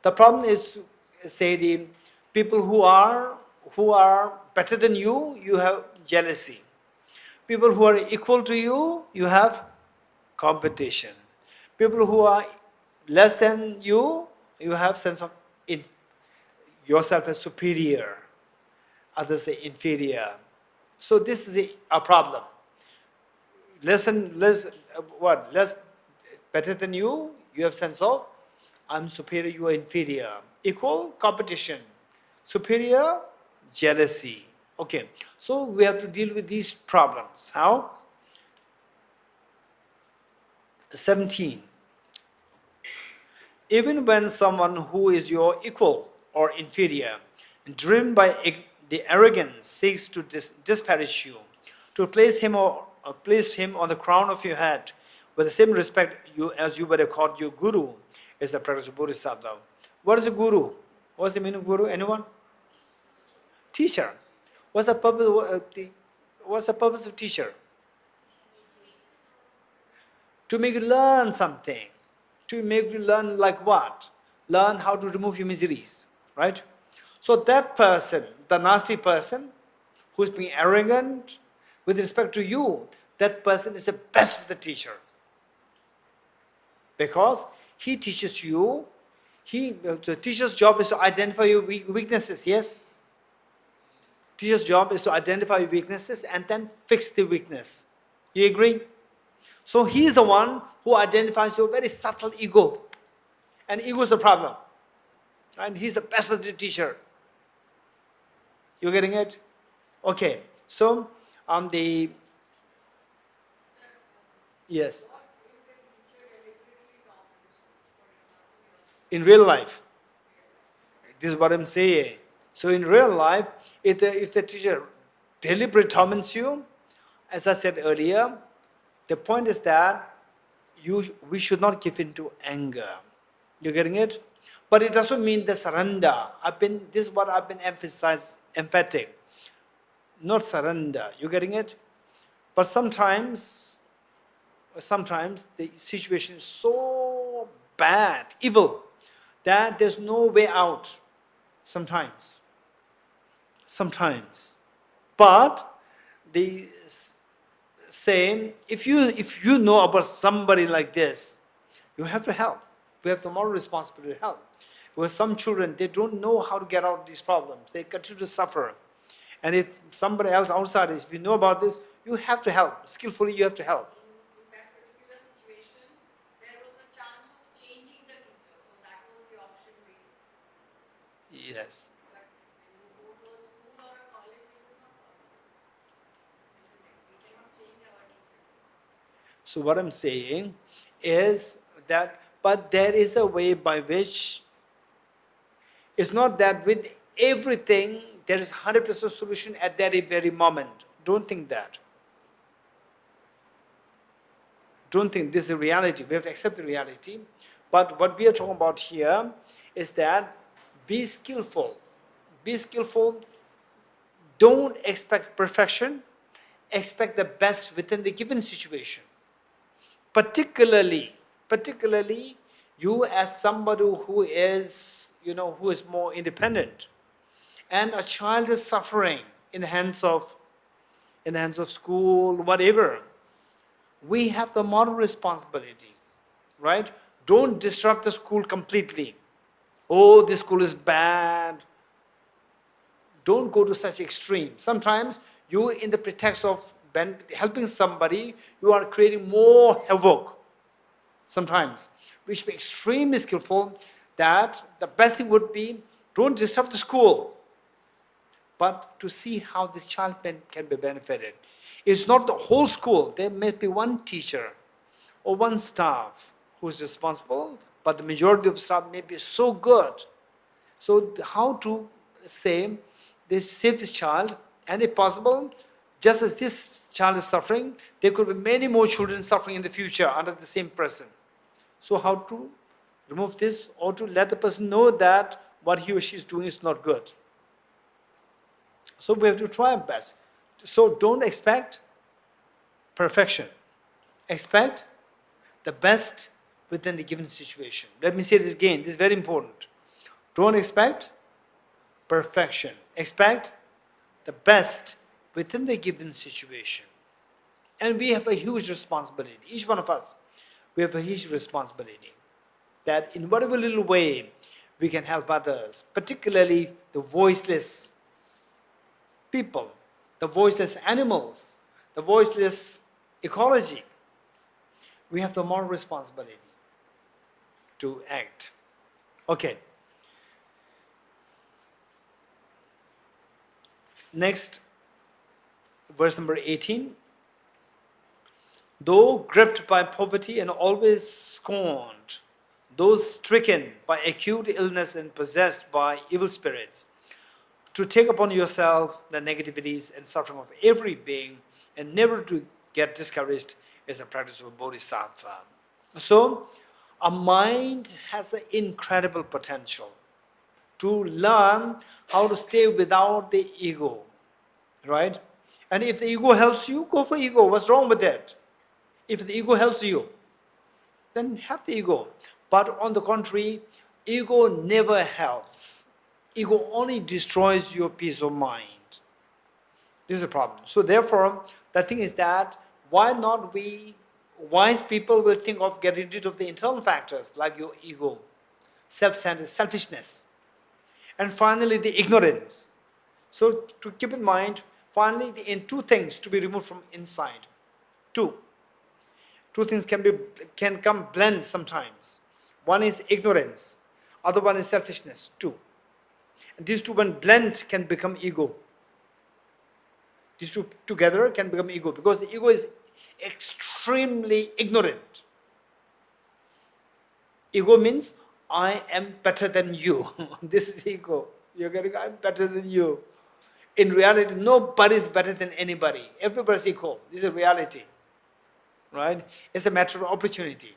the problem is, say, the people who are better than you, you have jealousy. People who are equal to you, you have competition. People who are less than you, you have sense of yourself as superior. Others say inferior. So this is a problem. Less better than you, you have sense of I'm superior, you are inferior. Equal, competition. Superior, jealousy. Okay, so we have to deal with these problems. How? 17. Even when someone who is your equal or inferior, driven by the arrogance, seeks to disparage you, to place him on the crown of your head with the same respect as you would have called your guru, is the practice of Bodhisattva. What is a guru? What's the meaning of guru? Anyone? Teacher. What's the purpose of teacher? To make you learn something. To make you learn like what? Learn how to remove your miseries, right? So that person, the nasty person, who's being arrogant with respect to you, that person is the best of the teacher. Because he teaches you, the teacher's job is to identify your weaknesses, yes? Teacher's job is to identify your weaknesses and then fix the weakness. You agree? So he's the one who identifies your very subtle ego. And ego is the problem. And he's the best of the teacher. You getting it? Okay. So yes. In real life. This is what I'm saying. So in real life, if the teacher deliberately torments you, as I said earlier, the point is that we should not give in to anger. You're getting it? But it doesn't mean the surrender. This is what I've been emphatic. Not surrender. You getting it? But sometimes the situation is so bad, evil, that there's no way out. Sometimes. But the same, if you know about somebody like this, you have to help. We have the moral responsibility to help. Because some children, they don't know how to get out of these problems. They continue to suffer. And if somebody else outside, if you know about this, you have to help. Skillfully, you have to help. In that particular situation, there was a chance of changing the teacher. So that was the option we took. Yes. But when you go to a school or a college, it is not possible. Isn't it? We cannot change our teacher. So what I'm saying is that, but there is a way by which it's not that with everything there is 100% solution at that very moment. Don't think that. Don't think this is a reality. We have to accept the reality. But what we are talking about here is that be skillful. Be skillful. Don't expect perfection. Expect the best within the given situation. Particularly, you as somebody who is more independent, and a child is suffering in the hands of school, whatever. We have the moral responsibility, right? Don't disrupt the school completely. Oh, this school is bad. Don't go to such extreme. Sometimes you, in the pretext of helping somebody, you are creating more havoc. Sometimes, we should be extremely skillful that the best thing would be, don't disrupt the school, but to see how this child can be benefited. It's not the whole school. There may be one teacher or one staff who is responsible, but the majority of the staff may be so good. So how to say, they save this child, and if possible, just as this child is suffering, there could be many more children suffering in the future under the same person. So how to remove this, or to let the person know that what he or she is doing is not good. So we have to try our best. So don't expect perfection. Expect the best within the given situation. Let me say this again. This is very important. Don't expect perfection. Expect the best within the given situation. And we have a huge responsibility, each one of us. we have a huge responsibility that in whatever little way we can help others, particularly the voiceless people, the voiceless animals, the voiceless ecology. We have the moral responsibility to act. Okay. Next, verse number 18. Though gripped by poverty and always scorned, those stricken by acute illness and possessed by evil spirits, to take upon yourself the negativities and suffering of every being and never to get discouraged is the practice of a bodhisattva. So, a mind has an incredible potential to learn how to stay without the ego, right? And if the ego helps you, go for ego. What's wrong with that? If the ego helps you, then have the ego. But on the contrary, ego never helps. Ego only destroys your peace of mind. This is a problem. So therefore, the thing is that why not we, wise people will think of getting rid of the internal factors like your ego, self-centered, selfishness, and finally the ignorance. So to keep in mind, finally in two things to be removed from inside. Two things can come blend sometimes. One is ignorance, other one is selfishness. Two. And these two when blend can become ego. These two together can become ego because the ego is extremely ignorant. Ego means I am better than you. This is ego. You're getting I'm better than you. In reality, nobody is better than anybody. Everybody's equal. This is a reality. Right? It's a matter of opportunity.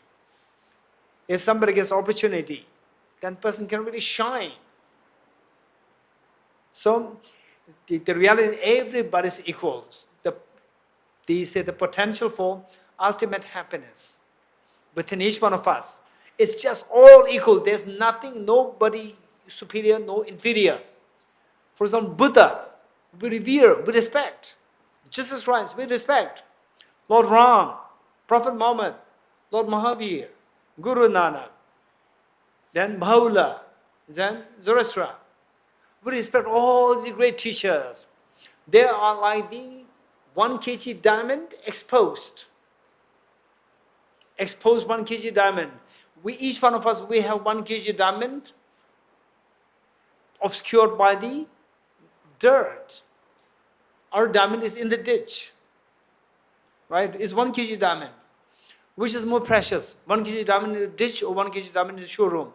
If somebody gets opportunity, then person can really shine. So the reality is everybody's equal. They say the potential for ultimate happiness within each one of us is just all equal. There's nothing, nobody superior, no inferior. For example, Buddha, we revere, we respect. Jesus Christ, we respect. Lord Ram, Prophet Muhammad, Lord Mahavir, Guru Nanak, then Baha'u'llah, then Zoroaster. We respect all the great teachers. They are like the 1 kg diamond exposed. Exposed 1 kg diamond. Each one of us, we have 1 kg diamond obscured by the dirt. Our diamond is in the ditch. Right? It's 1 kg diamond. Which is more precious? 1 kg diamond in the ditch or 1 kg diamond in the showroom?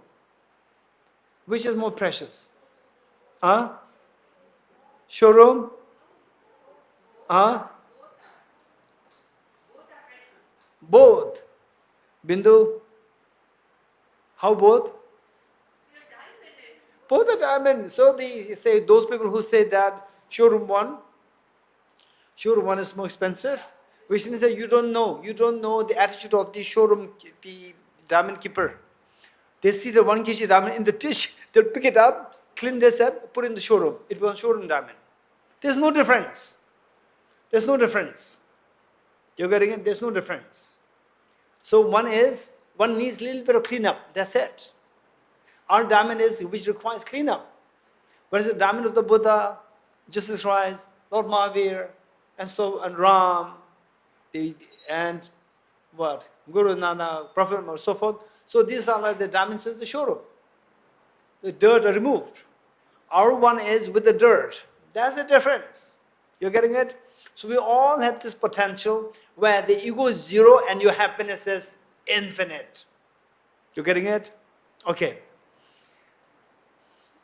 Which is more precious? Huh? Showroom? Huh? Both. Bindu? How both? Both are diamond. So they say, those people who say that showroom one is more expensive, which means that you don't know the attitude of the showroom, the diamond keeper. They see the 1 kg diamond in the dish, they'll pick it up, clean this up, put it in the showroom. It was showroom diamond. There's no difference. There's no difference. You're getting it? There's no difference. So one needs a little bit of cleanup. That's it. Our diamond is which requires cleanup. Whereas the diamond of the Buddha, Jesus Christ, Lord Mahavir, and Ram, and what? Guru Nanak, Prophet, and so forth. So these are like the diamonds of the showroom. The dirt are removed. Our one is with the dirt. That's the difference. You're getting it? So we all have this potential where the ego is zero and your happiness is infinite. You're getting it? Okay.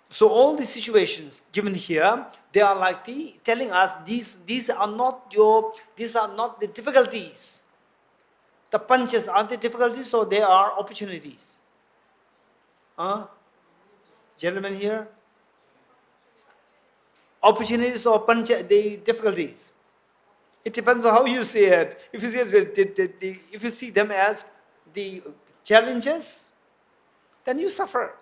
So all these situations given here, they are like telling us these are not the difficulties. The punches are the difficulties, or they are opportunities. Gentlemen here? Opportunities or the difficulties. It depends on how you see it. If you see if you see them as the challenges, then you suffer.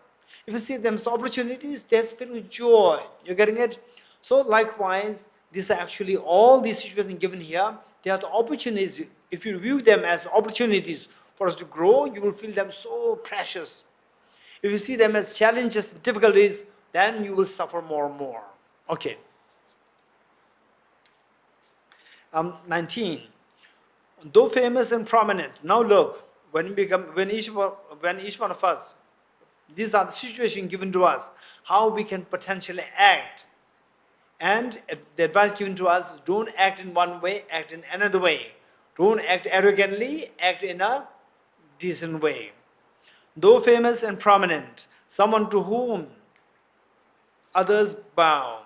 If you see them as opportunities, there's feeling joy. You're getting it? So likewise, these are actually all these situations given here. They are the opportunities. If you view them as opportunities for us to grow, you will feel them so precious. If you see them as challenges, difficulties, then you will suffer more and more. Okay. 19. Though famous and prominent, now look, when each one of us, these are the situations given to us, how we can potentially act. And the advice given to us is don't act in one way, act in another way. Don't act arrogantly, act in a decent way. Though famous and prominent, someone to whom others bow.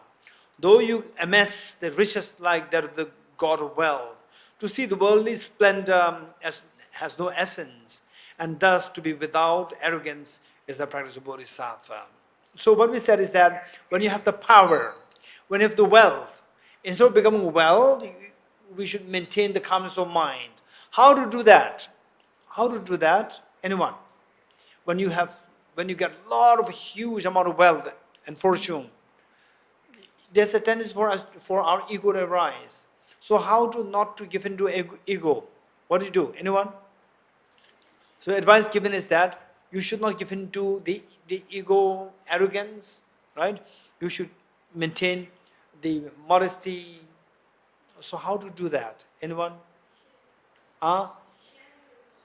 Though you amass the riches like that of the God of wealth, to see the worldly splendor has no essence, and thus to be without arrogance is the practice of Bodhisattva. So what we said is that when you have the power, when you have the wealth, instead of becoming wealth, we should maintain the calmness of mind. How to do that? How to do that? Anyone? When you get a lot of huge amount of wealth and fortune, there's a tendency for our ego to arise. So how to not to give into ego? What do you do? Anyone? So advice given is that you should not give into the ego arrogance, right? You should maintain the modesty. So how to do that? Anyone?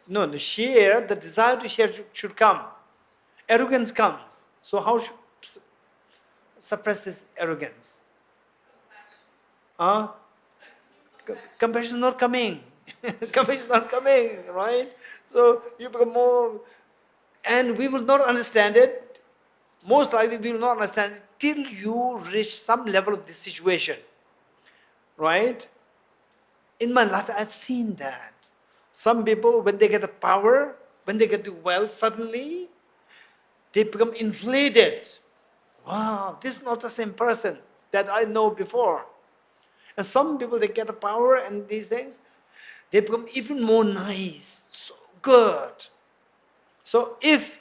No, the share, the desire to share should come. Arrogance comes. So how should suppress this arrogance? Compassion is not coming. Compassion is not coming, right? So you become more, and we will not understand it. Most likely we will not understand it till you reach some level of this situation, right? In my life, I've seen that. Some people, when they get the power, when they get the wealth, suddenly they become inflated. Wow, this is not the same person that I know before. And some people, they get the power and these things, they become even more nice, so good. So if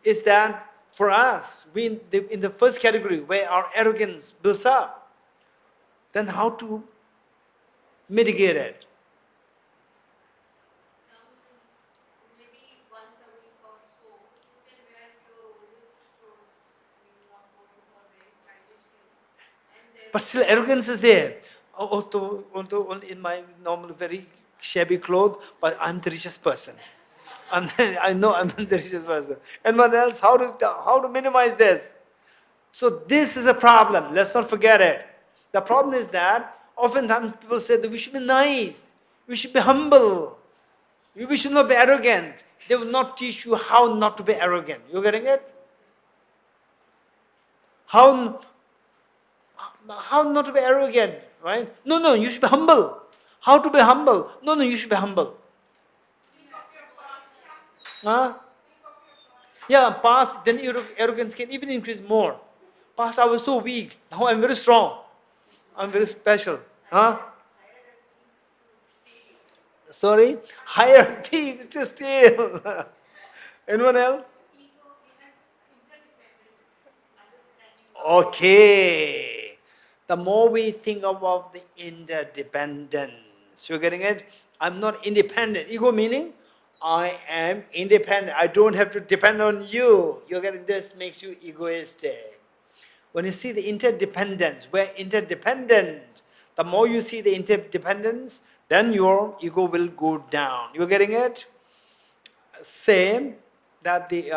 is that for us, we in the first category where our arrogance builds up, then how to mitigate it? Maybe once a week or so, you can wear your oldest clothes. I mean, not going for very stylish things. And then But still arrogance is there. Although in my normal very shabby clothes, but I'm the richest person. I know I'm the richest person. Anyone else? How to minimize this? So this is a problem. Let's not forget it. The problem is that oftentimes people say that we should be nice, we should be humble, we should not be arrogant. They will not teach you how not to be arrogant. You getting it? How not to be arrogant, right? No, you should be humble. How to be humble? No, you should be humble. Huh? Yeah, past, then arrogance can even increase more. Past, I was so weak. Now I'm very strong. I'm very special. Huh? Sorry? Hire a thief to steal. Anyone else? Okay. The more we think about the interdependence, you're getting it? I'm not independent. Ego meaning I am independent. I don't have to depend on you. You're getting this makes you egoistic. When you see the interdependence, we're interdependent. The more you see the interdependence, then your ego will go down. You're getting it? Same that the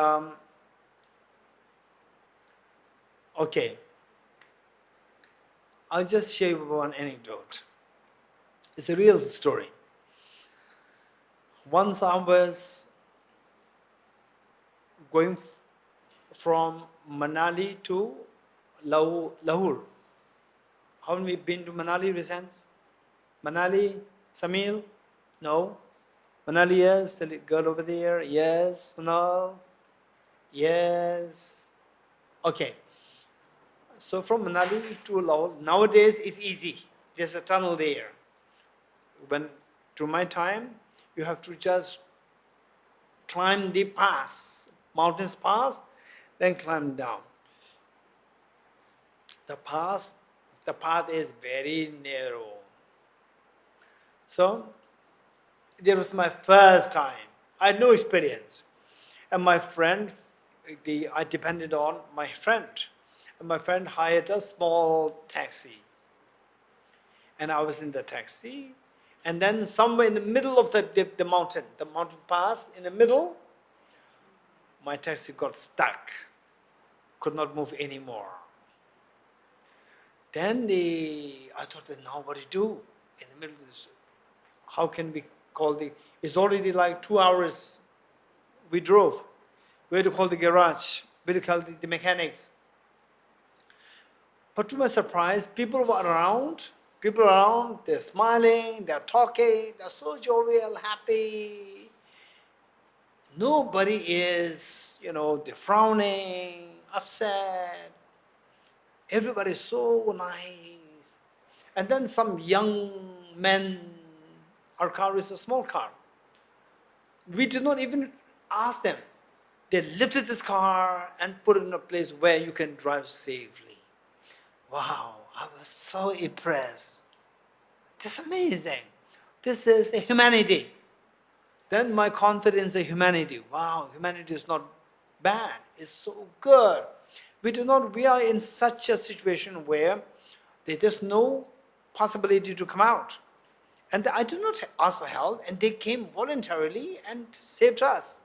okay. I'll just share one anecdote. It's a real story. Once I was going from Manali to Lahore. Haven't we been to Manali recently? Manali, Samil? No. Manali, yes. The girl over there, yes. No. Yes. Okay. So from Manali to Lahore, nowadays it's easy. There's a tunnel there. When to my time, you have to just climb the pass, mountains pass, then climb down. The path is very narrow. So, there was my first time. I had no experience. And my friend, I depended on my friend. And my friend hired a small taxi. And I was in the taxi. And then somewhere in the middle of the mountain pass, in the middle, my taxi got stuck. Could not move anymore. Then I thought, now what do you do? In the middle of this, how can we call it's already like 2 hours we drove. We had to call the garage. We had to call the mechanics. But to my surprise, people around, they're smiling, they're talking, they're so jovial, happy. Nobody is, they're frowning, upset. Everybody's so nice. And then some young men, our car is a small car. We did not even ask them. They lifted this car and put it in a place where you can drive safely. Wow, I was so impressed. This is amazing. This is the humanity. Then my confidence in humanity. Wow, humanity is not bad. It's so good. We are in such a situation where there's no possibility to come out. And I did not ask for help, and they came voluntarily and saved us.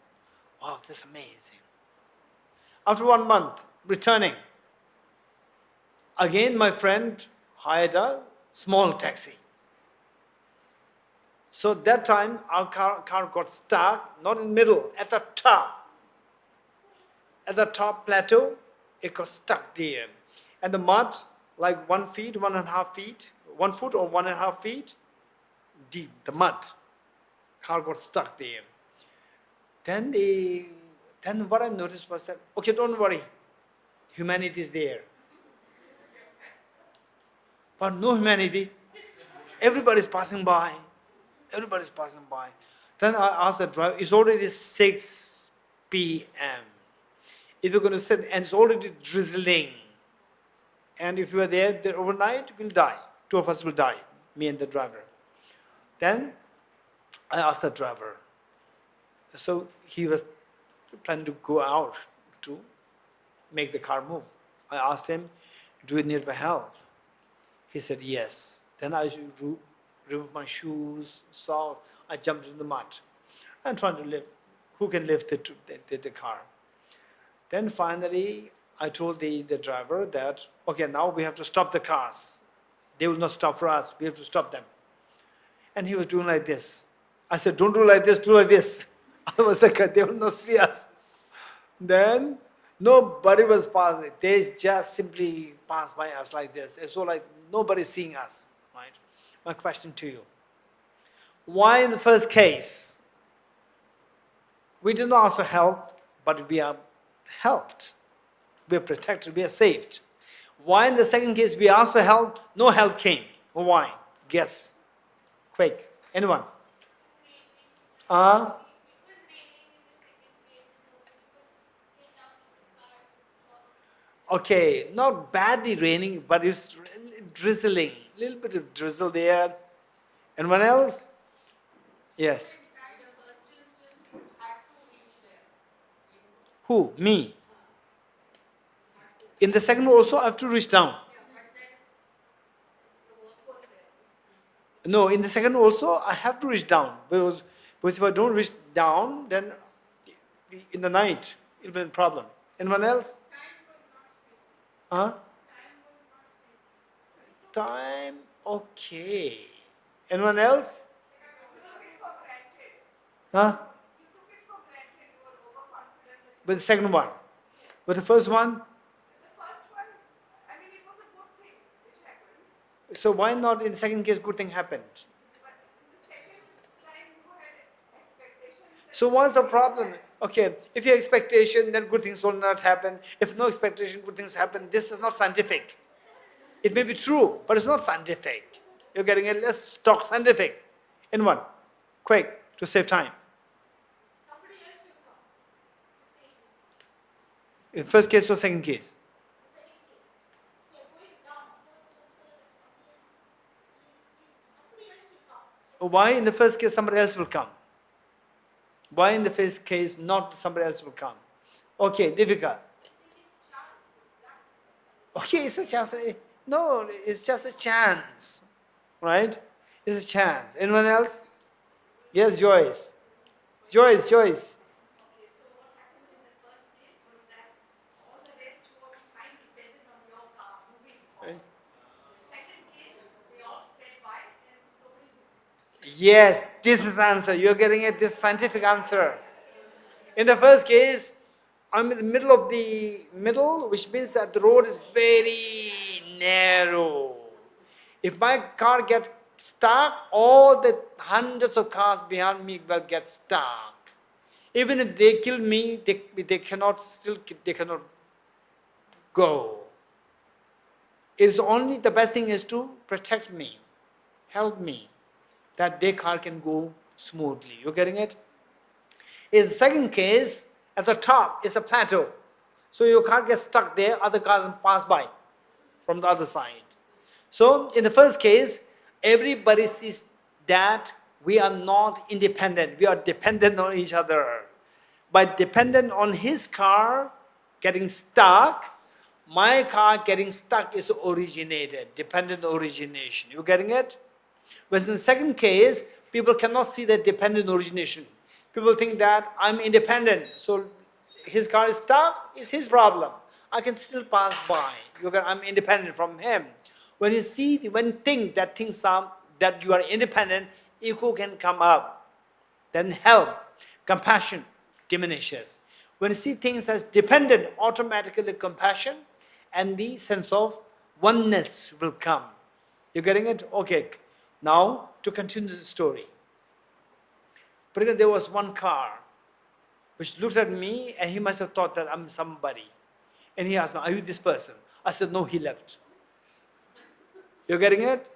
Wow, this is amazing. After 1 month, returning, again my friend hired a small taxi. So that time our car got stuck, not in the middle, at the top. At the top plateau, it got stuck there. And the mud, like 1 feet, 1.5 feet, 1 foot or 1.5 feet deep, the mud. Car got stuck there. Then what I noticed was that, okay, don't worry, humanity is there. But no humanity. Everybody's passing by. Everybody's passing by. Then I asked the driver, it's already 6 p.m. If you're going to sit, and it's already drizzling, and if you are there overnight, we'll die. 2 of us will die, me and the driver. Then I asked the driver. So he was planning to go out to make the car move. I asked him, do you need my help? He said, yes. Then I removed my shoes, socks. I jumped in the mud. I'm trying to lift. Who can lift the car? Then finally, I told the driver that, okay, now we have to stop the cars. They will not stop for us. We have to stop them. And he was doing like this. I said, don't do like this, do like this. Otherwise, they will not see us. Then nobody was passing. They just simply passed by us like this. It's so like nobody's seeing us. Right? My question to you. Why in the first case, we did not ask for help, but we are helped. We are protected, we are saved. Why in the second case we asked for help, no help came? Why? Guess. Quick. Anyone? Okay, not badly raining, but it's drizzling. A little bit of drizzle there. Anyone else? Yes. In the first instance, you had to reach there. Who? Me. In the second also, I have to reach down. Yeah, but then the work was there. No, in the second also, I have to reach down. Because if I don't reach down, then in the night, it'll be a problem. Anyone else? Huh? Time, okay. Anyone else? Huh? But the second one? But the first one? So why not in the second case good thing happened? So what's the problem? Okay, if you have expectation, then good things will not happen. If no expectation, good things happen. This is not scientific. It may be true, but it's not scientific. You're getting it. Let's talk scientific. In one. Quick, to save time. Somebody else will come. In first case or second case? Second case. We are going down. So somebody else will come. Why in the first case somebody else will come? Why in the first case not somebody else will come? Okay, Devika. Okay, it's a chance. No, it's just a chance, right? It's a chance. Anyone else? Yes, Joyce. Joyce. Okay, so what happened in the first case was that all the rest were kind dependent on your car moving forward. The second case, they all sped by and nobody moved. Yes, this is answer. You're getting it. This scientific answer. In the first case, I'm in the middle of the middle, which means that the road is very narrow. If my car gets stuck, all the hundreds of cars behind me will get stuck. Even if they kill me, they cannot go. It's only the best thing is to protect me, help me, that their car can go smoothly. You're getting it? In the second case, at the top is a plateau. So your car gets stuck there, other cars pass by from the other side. So in the first case, everybody sees that we are not independent. We are dependent on each other. By dependent on his car getting stuck, my car getting stuck is originated, dependent origination. You getting it? Whereas in the second case, people cannot see that dependent origination. People think that I'm independent, so his car is stuck, it's his problem. I can still pass by. I'm independent from him. When you think that you are independent, ego can come up. Then help, compassion diminishes. When you see things as dependent, automatically compassion and the sense of oneness will come. You getting it? Okay. Now, to continue the story. There was one car which looked at me and he must have thought that I'm somebody. And he asked me, are you this person? I said, no, he left. You're getting it?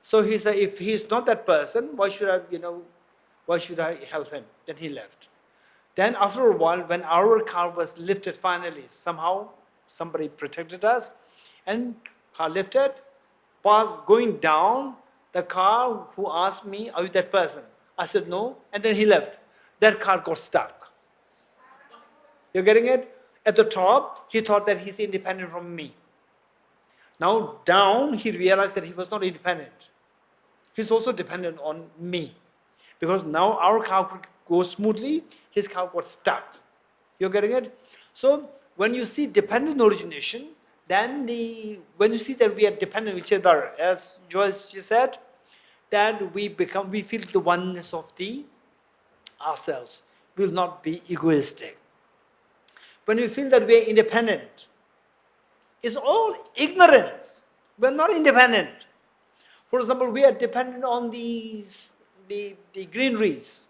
So he said, if he's not that person, why should I help him? Then he left. Then after a while, when our car was lifted finally, somehow somebody protected us, and car lifted, going down, the car who asked me, are you that person? I said, no, and then he left. That car got stuck. You're getting it? At the top, he thought that he's independent from me. Now down, he realized that he was not independent. He's also dependent on me. Because now our car could go smoothly, his car got stuck. You're getting it? So when you see dependent origination, then when you see that we are dependent on each other, as Joyce said, that we feel the oneness of ourselves. We will not be egoistic. When we feel that we are independent, it's all ignorance. We are not independent. For example, we are dependent on the greeneries,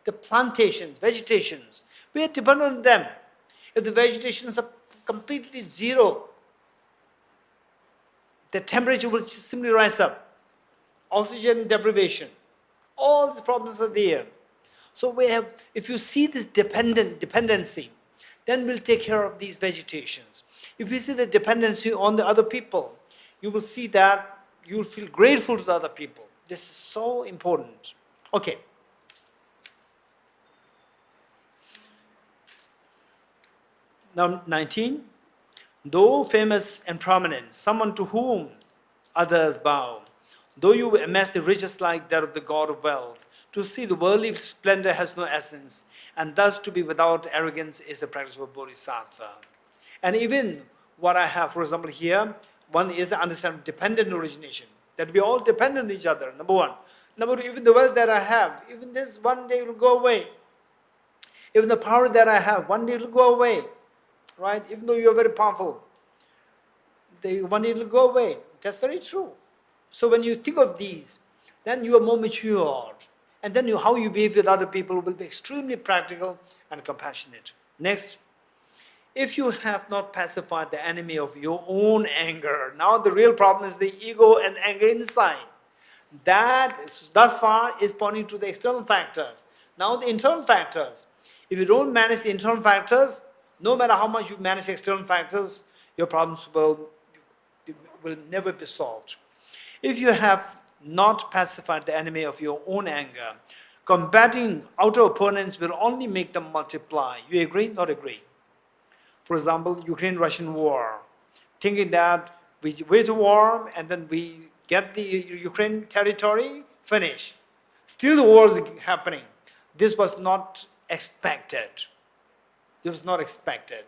the plantations, vegetations. We are dependent on them. If the vegetations are completely zero, the temperature will simply rise up. Oxygen deprivation. All these problems are there. So if you see this dependency, then we'll take care of these vegetations. If you see the dependency on the other people, you will see that you will feel grateful to the other people. This is so important. Okay. Now 19. Though famous and prominent, someone to whom others bow, though you amass the riches like that of the god of wealth, to see the worldly splendor has no essence, and thus to be without arrogance is the practice of a bodhisattva. And even what I have, for example, here, one is the understanding of dependent origination, that we all depend on each other, number one. Number two, even the wealth that I have, even this one day will go away. Even the power that I have, one day it will go away, right? Even though you are very powerful, one day it will go away. That's very true. So when you think of these, then you are more matured. And then how you behave with other people will be extremely practical and compassionate. Next. If you have not pacified the enemy of your own anger, now the real problem is the ego and anger inside. That thus far is pointing to the external factors. Now the internal factors. If you don't manage the internal factors, no matter how much you manage external factors, your problems will never be solved. If you have not pacified the enemy of your own anger, Combating outer opponents will only make them multiply. You agree? Not agree? For example, Ukraine-Russian war. Thinking that we wage a war and then we get the Ukraine territory, finish. Still the war is happening. This was not expected. This was not expected.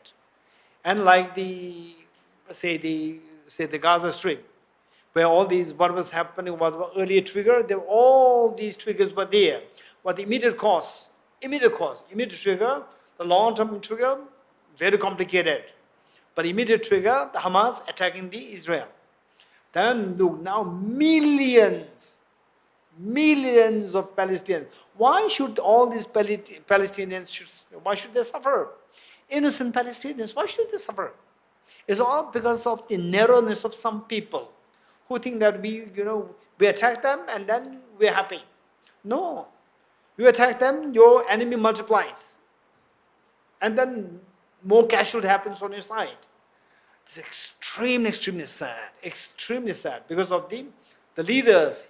And like the Gaza Strip, where all these, what was happening, what was earlier trigger, all these triggers were there. What the immediate trigger, the long-term trigger, very complicated. But immediate trigger, the Hamas attacking the Israel. Then look, now millions of Palestinians. Why should all these Palestinians, why should they suffer? Innocent Palestinians, why should they suffer? It's all because of the narrowness of some people who think that we attack them and then we're happy. No. You attack them, your enemy multiplies. And then more casualty happens on your side. It's extremely sad. Extremely sad because of the leaders.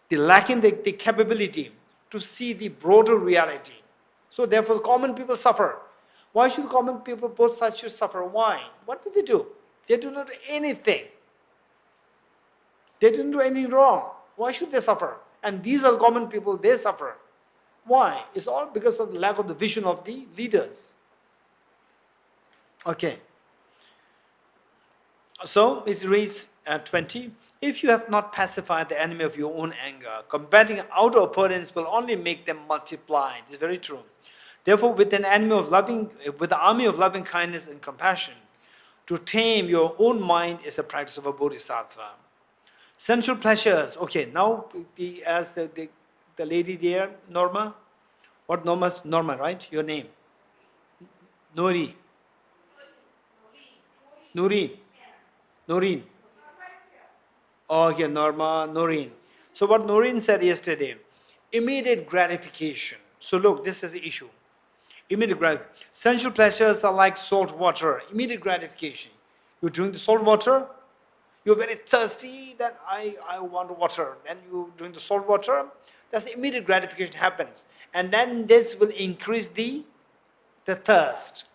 They lacking the capability to see the broader reality. So therefore, common people suffer. Why should common people, both sides should suffer? Why? What did they do? They do not do anything. They didn't do anything wrong. Why should they suffer? And these are common people, they suffer. Why? It's all because of the lack of the vision of the leaders. Okay. So it reads 20. If you have not pacified the enemy of your own anger, combating outer opponents will only make them multiply. This is very true. Therefore, with the army of loving kindness and compassion, to tame your own mind is a practice of a bodhisattva. Sensual pleasures. Okay, now as the lady there, Norma. What Norma, right? Your name? Noreen. Okay, Norma, Noreen. So what Noreen said yesterday, immediate gratification. So look, this is the issue. Immediate gratification. Sensual pleasures are like salt water. Immediate gratification. You drink the salt water, you're very thirsty, then I want water. Then you drink the salt water, that's immediate gratification happens. And then this will increase the thirst.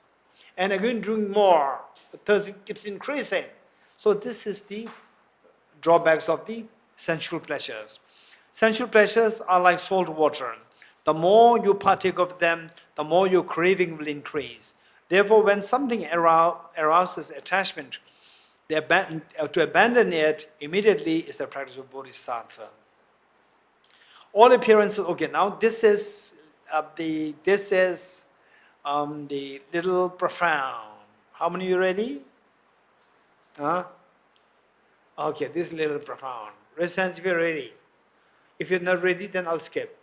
And again, drink more, the thirst keeps increasing. So this is the drawbacks of the sensual pleasures. Sensual pleasures are like salt water. The more you partake of them, the more your craving will increase. Therefore, when something arouses attachment, to abandon it immediately is the practice of bodhisattva. All appearances. Okay, now this is the little profound. How many are you ready? Huh? Okay, this is little profound. Raise hands if you're ready. If you're not ready, then I'll skip.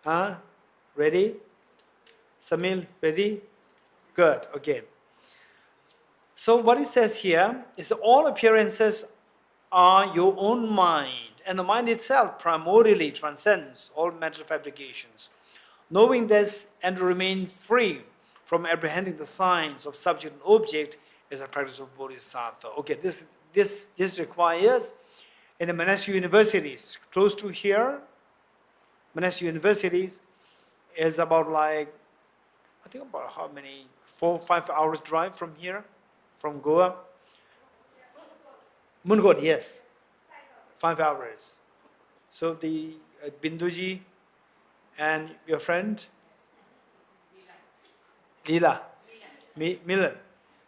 Huh? Ready? Samil, ready? Good, okay. So what it says here is that all appearances are your own mind, and the mind itself primordially transcends all mental fabrications. Knowing this and to remain free from apprehending the signs of subject and object is a practice of bodhisattva. Okay, this requires in the monastic universities close to here. Monastic universities is about I think about how many 4 or 5 hours drive from here, from Goa. Mungkot, yes, 5 hours. So the Binduji and your friend Leela, Milan.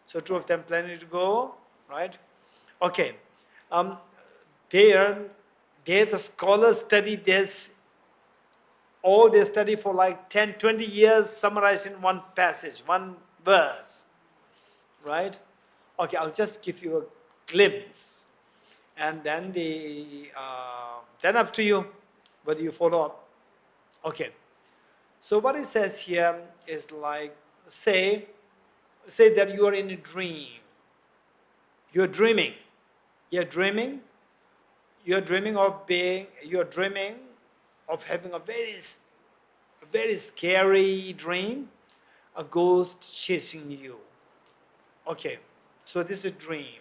So 2 of them planning to go, right? Okay. There the scholars study this. All they study for 10, 20 years, summarized in one passage, one verse, right? Okay, I'll just give you a glimpse, and then then up to you whether you follow up. Okay. So what it says here is say that you are in a dream. You're dreaming. You're dreaming of having a very scary dream, a ghost chasing you. Okay, so this is a dream.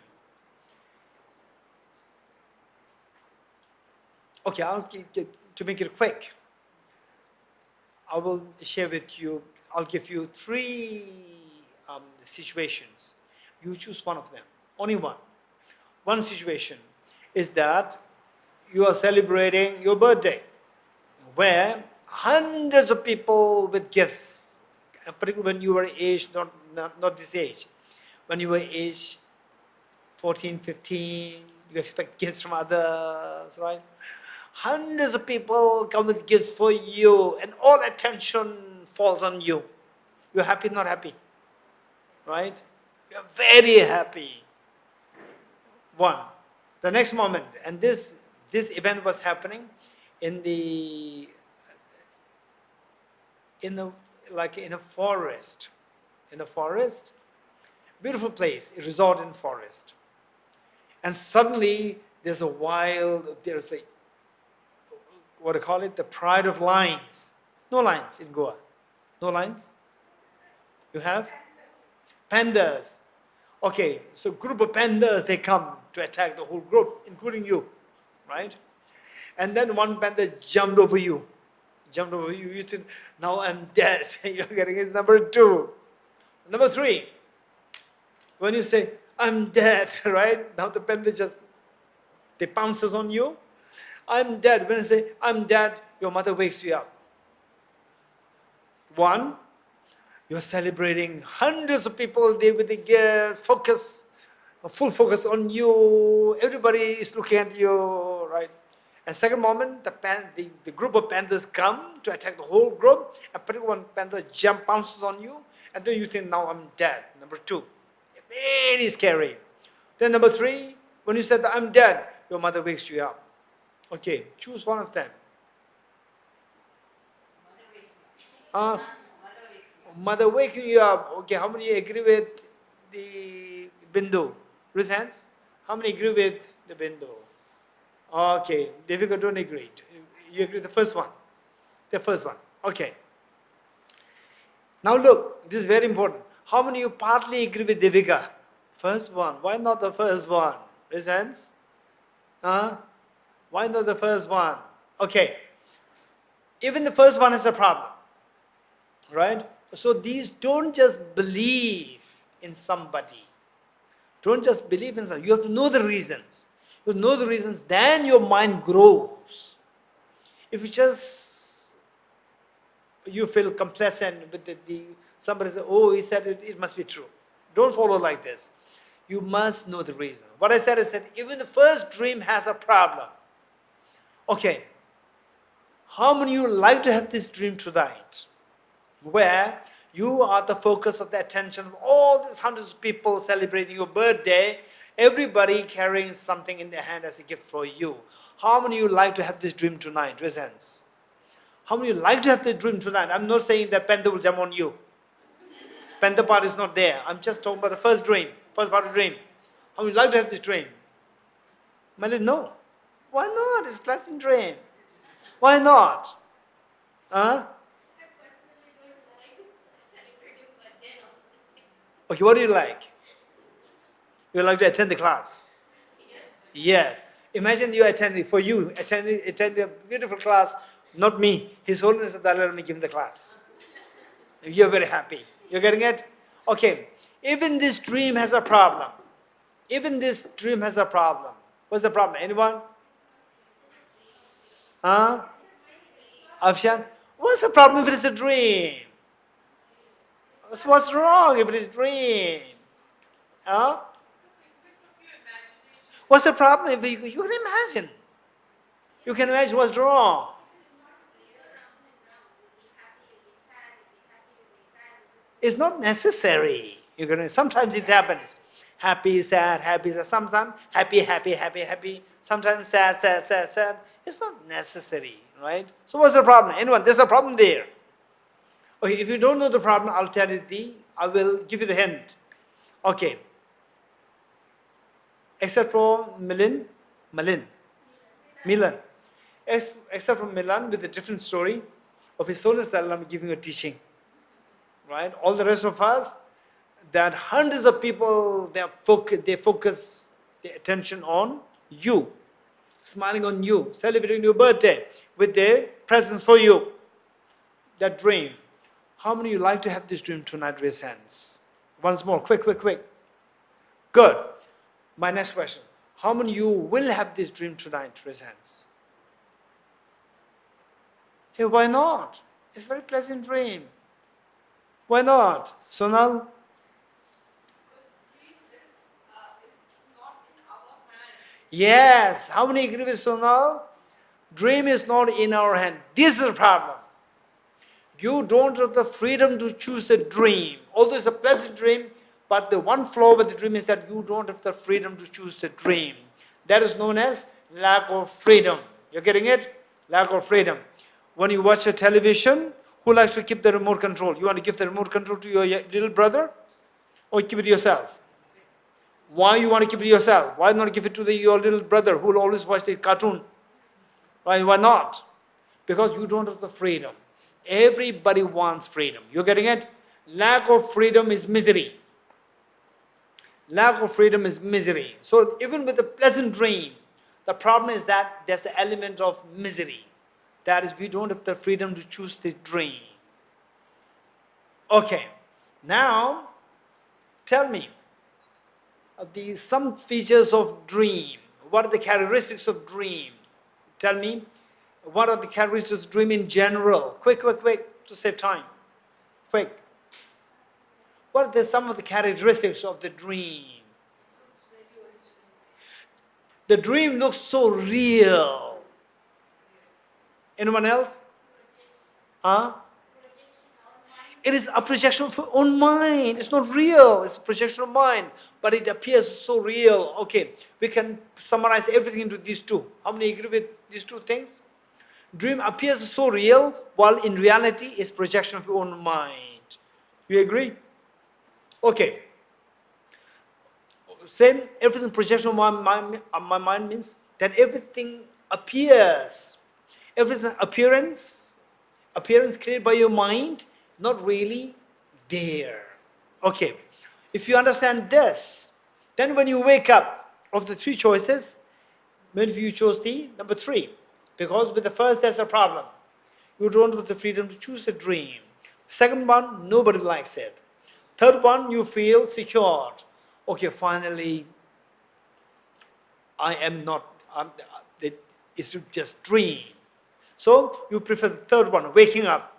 Okay, to make it quick, I will share with you, I'll give you three situations. You choose one of them, only one. One situation is that you are celebrating your birthday, where hundreds of people with gifts, particularly when you were aged, not this age, when you were aged 14, 15, you expect gifts from others, right? Hundreds of people come with gifts for you, and all attention falls on you. You're happy, not happy, right? You're very happy. One. The next moment, and this event was happening in a forest. In a forest, beautiful place, a resort in forest. And suddenly there's a what do you call it? The pride of lions. No lions in Goa. No lions? You have? Pandas. Okay, so group of pandas, they come to attack the whole group, including you, right? And then one panda jumped over you. You think, now I'm dead. You're getting his number 2. Number 3, when you say, I'm dead, right? Now the panda they pounces on you. I'm dead. When you say, I'm dead, your mother wakes you up. 1, you're celebrating hundreds of people there with the gifts, full focus on you. Everybody is looking at you, right? And second moment, the group of pandas come to attack the whole group, and particularly one panda pounces on you, and then you think, now I'm dead. Number 2, very scary. Then number 3, when you said, I'm dead, your mother wakes you up. Okay, choose one of them. Mother waking you up. Okay, how many agree with the bindu? Raise hands. How many agree with the bindu? Okay, Devika don't agree. You agree with the first one? The first one. Okay. Now look, this is very important. How many you partly agree with Devika? First one. Why not the first one? Raise hands. Why not the first one? Okay. Even the first one is a problem. Right? So these, don't just believe in somebody. Don't just believe in somebody. You have to know the reasons. You know the reasons, then your mind grows. If you feel complacent with somebody says, oh, he said it must be true. Don't follow like this. You must know the reason. What I said is that even the first dream has a problem. Okay, how many of you like to have this dream tonight, where you are the focus of the attention of all these hundreds of people celebrating your birthday, everybody carrying something in their hand as a gift for you? How many of you like to have this dream tonight? Raise hands. How many of you like to have the dream tonight? I'm not saying that panda will jump on you. Panda part is not there. I'm just talking about the first dream, first part of the dream. How many like to have this dream? Many no. Why not? It's a pleasant dream. Why not? Okay, what do you like? You like to attend the class? Yes. Imagine you attending a beautiful class, not me. His Holiness the Dalai Lama giving the class. You're very happy. You're getting it? Okay. Even this dream has a problem. Even this dream has a problem. What's the problem? Anyone? Afshan? What's the problem if it's a dream? What's wrong if it is a dream? What's the problem if you can imagine? You can imagine what's wrong. It's not necessary. Sometimes it happens. Happy, sad, sometimes happy. Sometimes sad. It's not necessary, right? So what's the problem? Anyone? There's a problem there. Okay, if you don't know the problem, I'll tell you I will give you the hint. Okay. Except for Milan. Except for Milan with a different story of His Holiness Dalai Lama giving a teaching. Right? All the rest of us, that hundreds of people, they focus their attention on you. smiling on you, celebrating your birthday with their presents for you. That dream. How many of you like to have this dream tonight? Raise hands. Once more, quick. Good. My next question. How many of you will have this dream tonight? Raise hands. Hey, why not? It's a very pleasant dream. Why not? Sonal? Yes. How many agree with Sonal? Dream is not in our hand. This is the problem. You don't have the freedom to choose the dream. Although it's a pleasant dream, but the one flaw with the dream is that you don't have the freedom to choose the dream. That is known as lack of freedom. You're getting it? Lack of freedom. When you watch a television, who likes to keep the remote control? You want to give the remote control to your little brother? Or keep it yourself? Why you want to keep it yourself? Why not give it to your little brother who will always watch the cartoon? Why not? Because you don't have the freedom. Everybody wants freedom. You're getting it? Lack of freedom is misery. Lack of freedom is misery. So even with a pleasant dream, the problem is that there's an element of misery. That is, we don't have the freedom to choose the dream. Okay, now tell me some features of dream. What are the characteristics of dream? Tell me, what are the characteristics of dream in general? Quick, to save time. Quick. What are some of the characteristics of the dream? The dream looks so real. Anyone else? Huh? It is a projection of your own mind. It's not real. It's a projection of mind. But it appears so real. Okay, we can summarize everything into these two. How many agree with these two things? Dream appears so real, while in reality it's projection of your own mind. You agree? Okay. Same, everything projection of my mind means that everything appears. Everything appearance created by your mind, not really there. Okay. If you understand this, then when you wake up, of the three choices, many of you chose the number 3. Because with the first, there's a problem. You don't have the freedom to choose the dream. Second one, nobody likes it. Third one, you feel secured. Okay, finally, I am not, it's just dream. So you prefer the third one, waking up.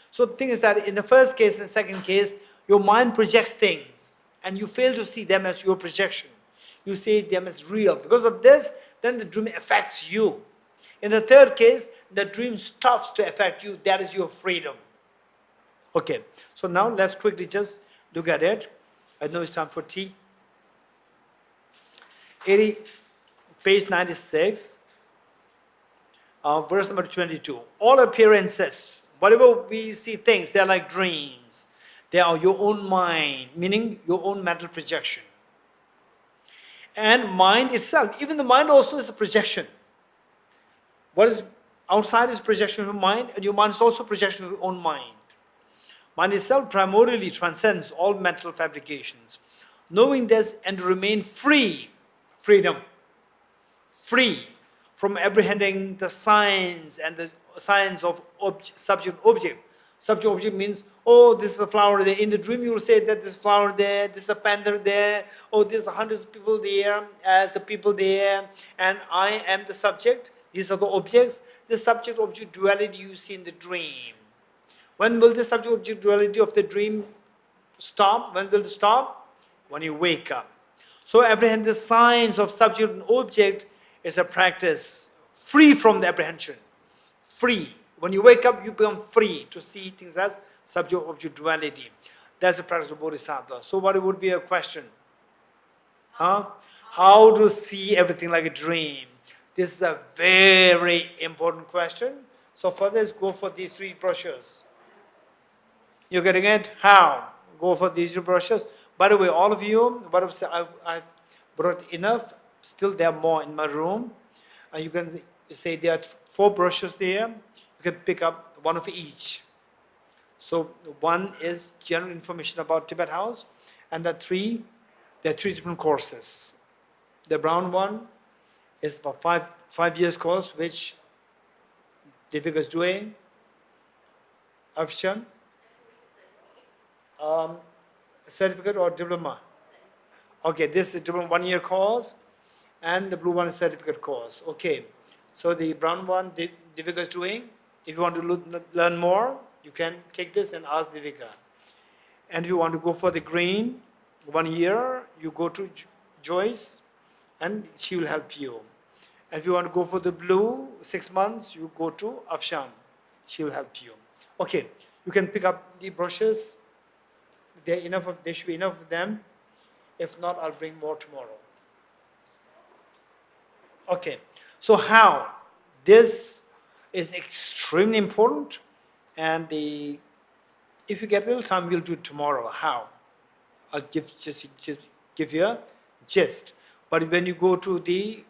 So the thing is that in the first case and second case, your mind projects things and you fail to see them as your projection. You see them as real. Because of this, then the dream affects you. In the third case, the dream stops to affect you. That is your freedom. Okay, so now let's quickly just look at it. I know it's time for tea. Page 96, verse number 22. All appearances, whatever we see things, they are like dreams. They are your own mind, meaning your own mental projection. And mind itself, even the mind also is a projection. What is outside is projection of your mind, and your mind is also projection of your own mind. Mind itself primarily transcends all mental fabrications. Knowing this and to remain free, freedom, free from apprehending the signs and the signs of subject-object. Subject-object means, oh, this is a flower there. In the dream, you will say that this flower there, this is a panther there, oh, there's hundreds of people there, as the people there, and I am the subject. These are the objects. The subject-object duality you see in the dream. When will the subject-object duality of the dream stop? When will it stop? When you wake up. So apprehend the signs of subject and object is a practice free from the apprehension. Free. When you wake up, you become free to see things as subject-object duality. That's the practice of Bodhisattva. So what would be a question? How to see everything like a dream? This is a very important question. So for this, go for these 3 brochures. You're getting it? How? Go for these 3 brochures. By the way, all of you, I've brought enough. Still, there are more in my room. You can say there are 4 brochures there. You can pick up one of each. So one is general information about Tibet House, and there are 3 different courses. The brown one It's for five years course, which Devika is doing. Afshan? Certificate or diploma? Okay, this is diploma 1 year course, and the blue one is certificate course. Okay, so the brown one Devika is doing. If you want to learn more, you can take this and ask Devika. And if you want to go for the green 1 year, you go to Joyce, and she will help you. And if you want to go for the blue 6 months, you go to Afshan. She will help you. Okay, you can pick up the brochures. There should be enough of them. If not, I'll bring more tomorrow. Okay, so how? This is extremely important, and if you get a little time, we'll do it tomorrow. How? I'll just give you a gist. But when you go to the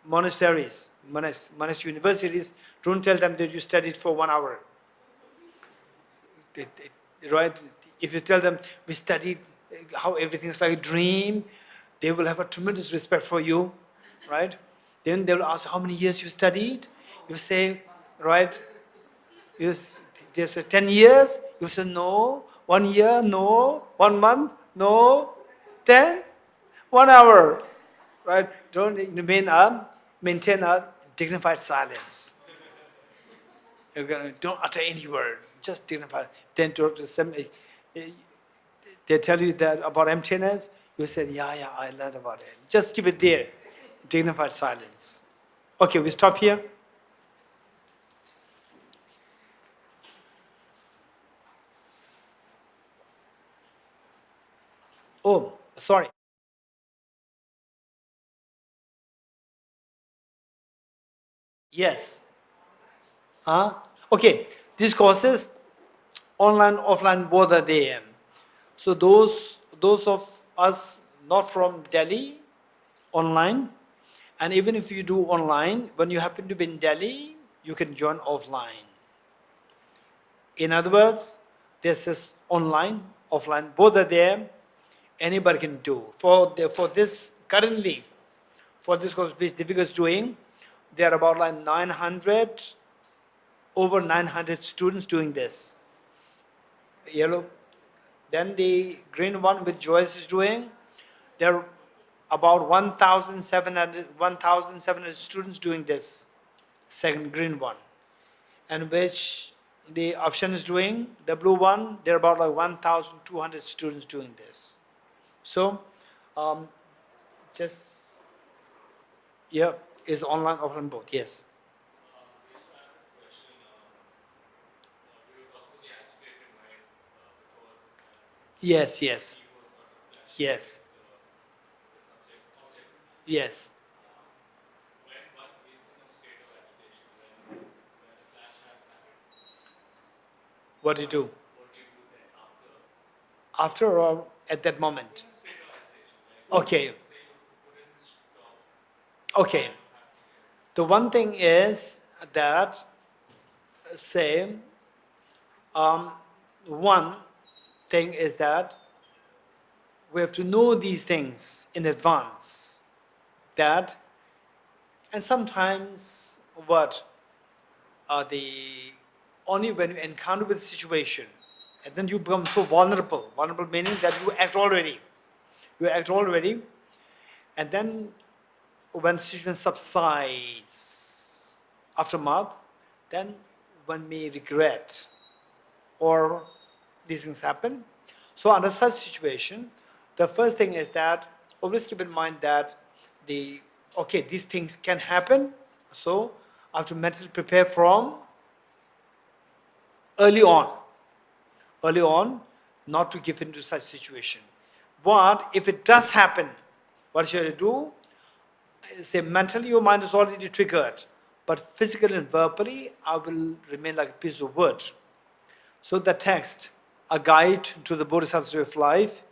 monasteries, monastery universities, don't tell them that you studied for 1 hour. Right? If you tell them we studied how everything is like a dream, they will have a tremendous respect for you, right? Then they will ask how many years you studied. You say, right? They say 10 years. You say no. 1 year, no. 1 month, no. 10, 1 hour, right? Don't maintain a dignified silence. Don't utter any word. Just dignified. Then they tell you that about emptiness. You said, yeah, I learned about it. Just keep it there. Dignified silence. Okay, we stop here. Oh, sorry. Yes. Okay, these courses, online, offline, both are there. So those of us not from Delhi, online, and even if you do online, when you happen to be in Delhi, you can join offline. In other words, this is online, offline, both are there. Anybody can do. For this currently, for this course which Devika is doing, there are about like 900, over 900 students doing this. Yellow. Then the green one which Joyce is doing, there are about 1,700 students doing this second green one. And which the option is doing, the blue one, there are about like 1,200 students doing this. So, is online, offline, both, yes. Yes. What do you do? After or at that moment? Okay. The one thing is that, say, one thing is that we have to know these things in advance. That, and sometimes only when you encounter with the situation, and then you become so vulnerable. Vulnerable meaning that you act already. And then when the situation subsides, aftermath, then one may regret, or these things happen. So under such situation, the first thing is that always keep in mind that these things can happen. So I have to mentally prepare from early on, not to give into such situation. But if it does happen, what should I do? Say mentally your mind is already triggered, but physically and verbally I will remain like a piece of wood. So the text, a guide to the Bodhisattva's way of life,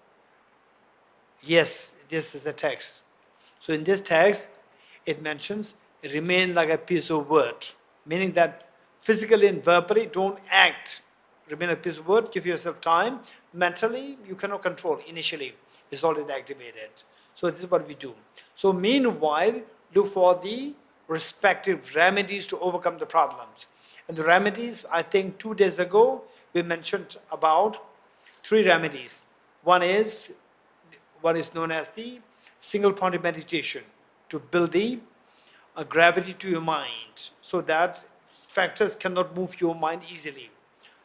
yes, this is the text. So in this text, it mentions remain like a piece of wood, meaning that physically and verbally don't act. Remain a piece of wood, give yourself time. Mentally, you cannot control initially. It's already activated. So this is what we do. So meanwhile, look for the respective remedies to overcome the problems. And the remedies, I think 2 days ago, we mentioned about 3 remedies. One is known as the single point meditation, to build the gravity to your mind so that factors cannot move your mind easily.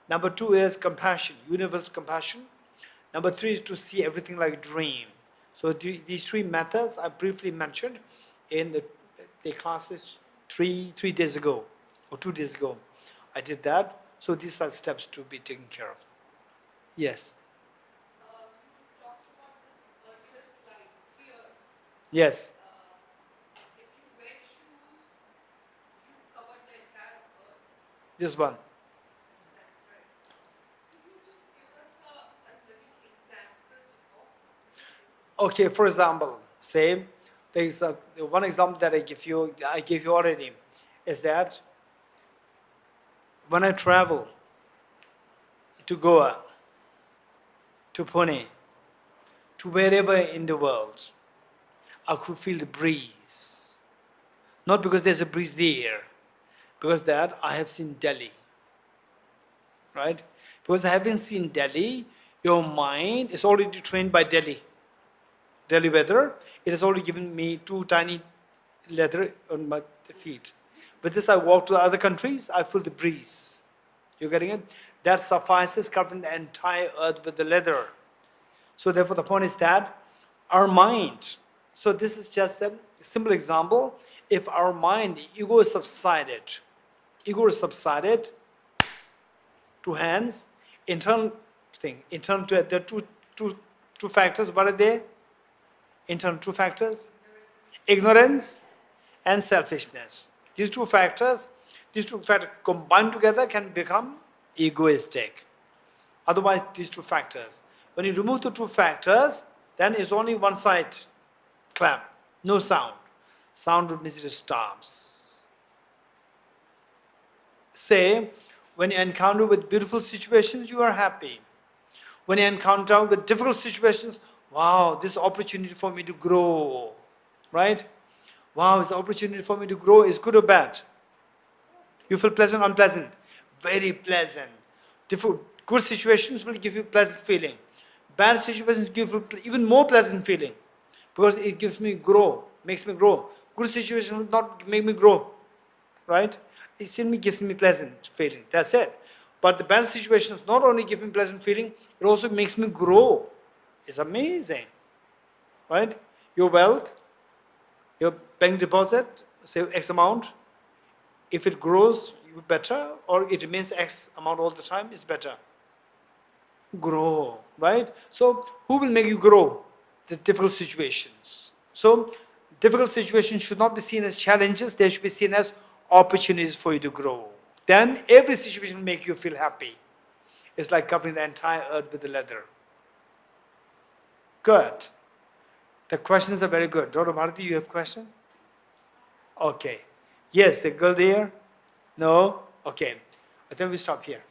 Number 2 is compassion, universal compassion. Number 3 is to see everything like a dream. So these 3 methods I briefly mentioned in the classes 3 days ago or 2 days ago. I did that. So these are steps to be taken care of. Yes. You talked about this earlier slide, fear. Yes. If you wear shoes, you cover the entire earth. This one. That's right. Could you just give us a living example of? Okay, for example, say there is one example that I gave you already, is that when I travel to Goa, to Pune, to wherever in the world, I could feel the breeze. Not because there's a breeze there, because that I have seen Delhi. Right? Because having seen Delhi, your mind is already trained by Delhi. Delhi weather, it has already given me 2 tiny leather on my feet. But this I walk to other countries, I feel the breeze. You getting it? That suffices covering the entire earth with the leather. So therefore the point is that our mind, so this is just a simple example. If our mind, the ego is subsided, 2 hands, internal thing, internal, there are two factors. What are they? Internal 2 factors, ignorance and selfishness. These two factors combined together can become egoistic. Otherwise, these 2 factors. When you remove the 2 factors, then it's only one side clap, no sound. Sound would mean it stops. Say, when you encounter with beautiful situations, you are happy. When you encounter with difficult situations, wow, this opportunity for me to grow, right? Wow, this opportunity for me to grow is good or bad? You feel pleasant, unpleasant? Very pleasant. Good situations will give you pleasant feeling. Bad situations give you even more pleasant feeling because it gives me grow, makes me grow. Good situations will not make me grow, right? It simply gives me pleasant feeling. That's it. But the bad situations not only give me pleasant feeling, it also makes me grow. It's amazing, right? Your wealth, your bank deposit, say X amount. If it grows, better, or it remains X amount all the time, is better. Grow, right? So who will make you grow? The difficult situations. So difficult situations should not be seen as challenges, they should be seen as opportunities for you to grow. Then every situation will make you feel happy. It's like covering the entire earth with the leather. Good. The questions are very good. Dr. Bharati, you have a question? Okay. Yes, the girl there? No? Okay. I think we stop here.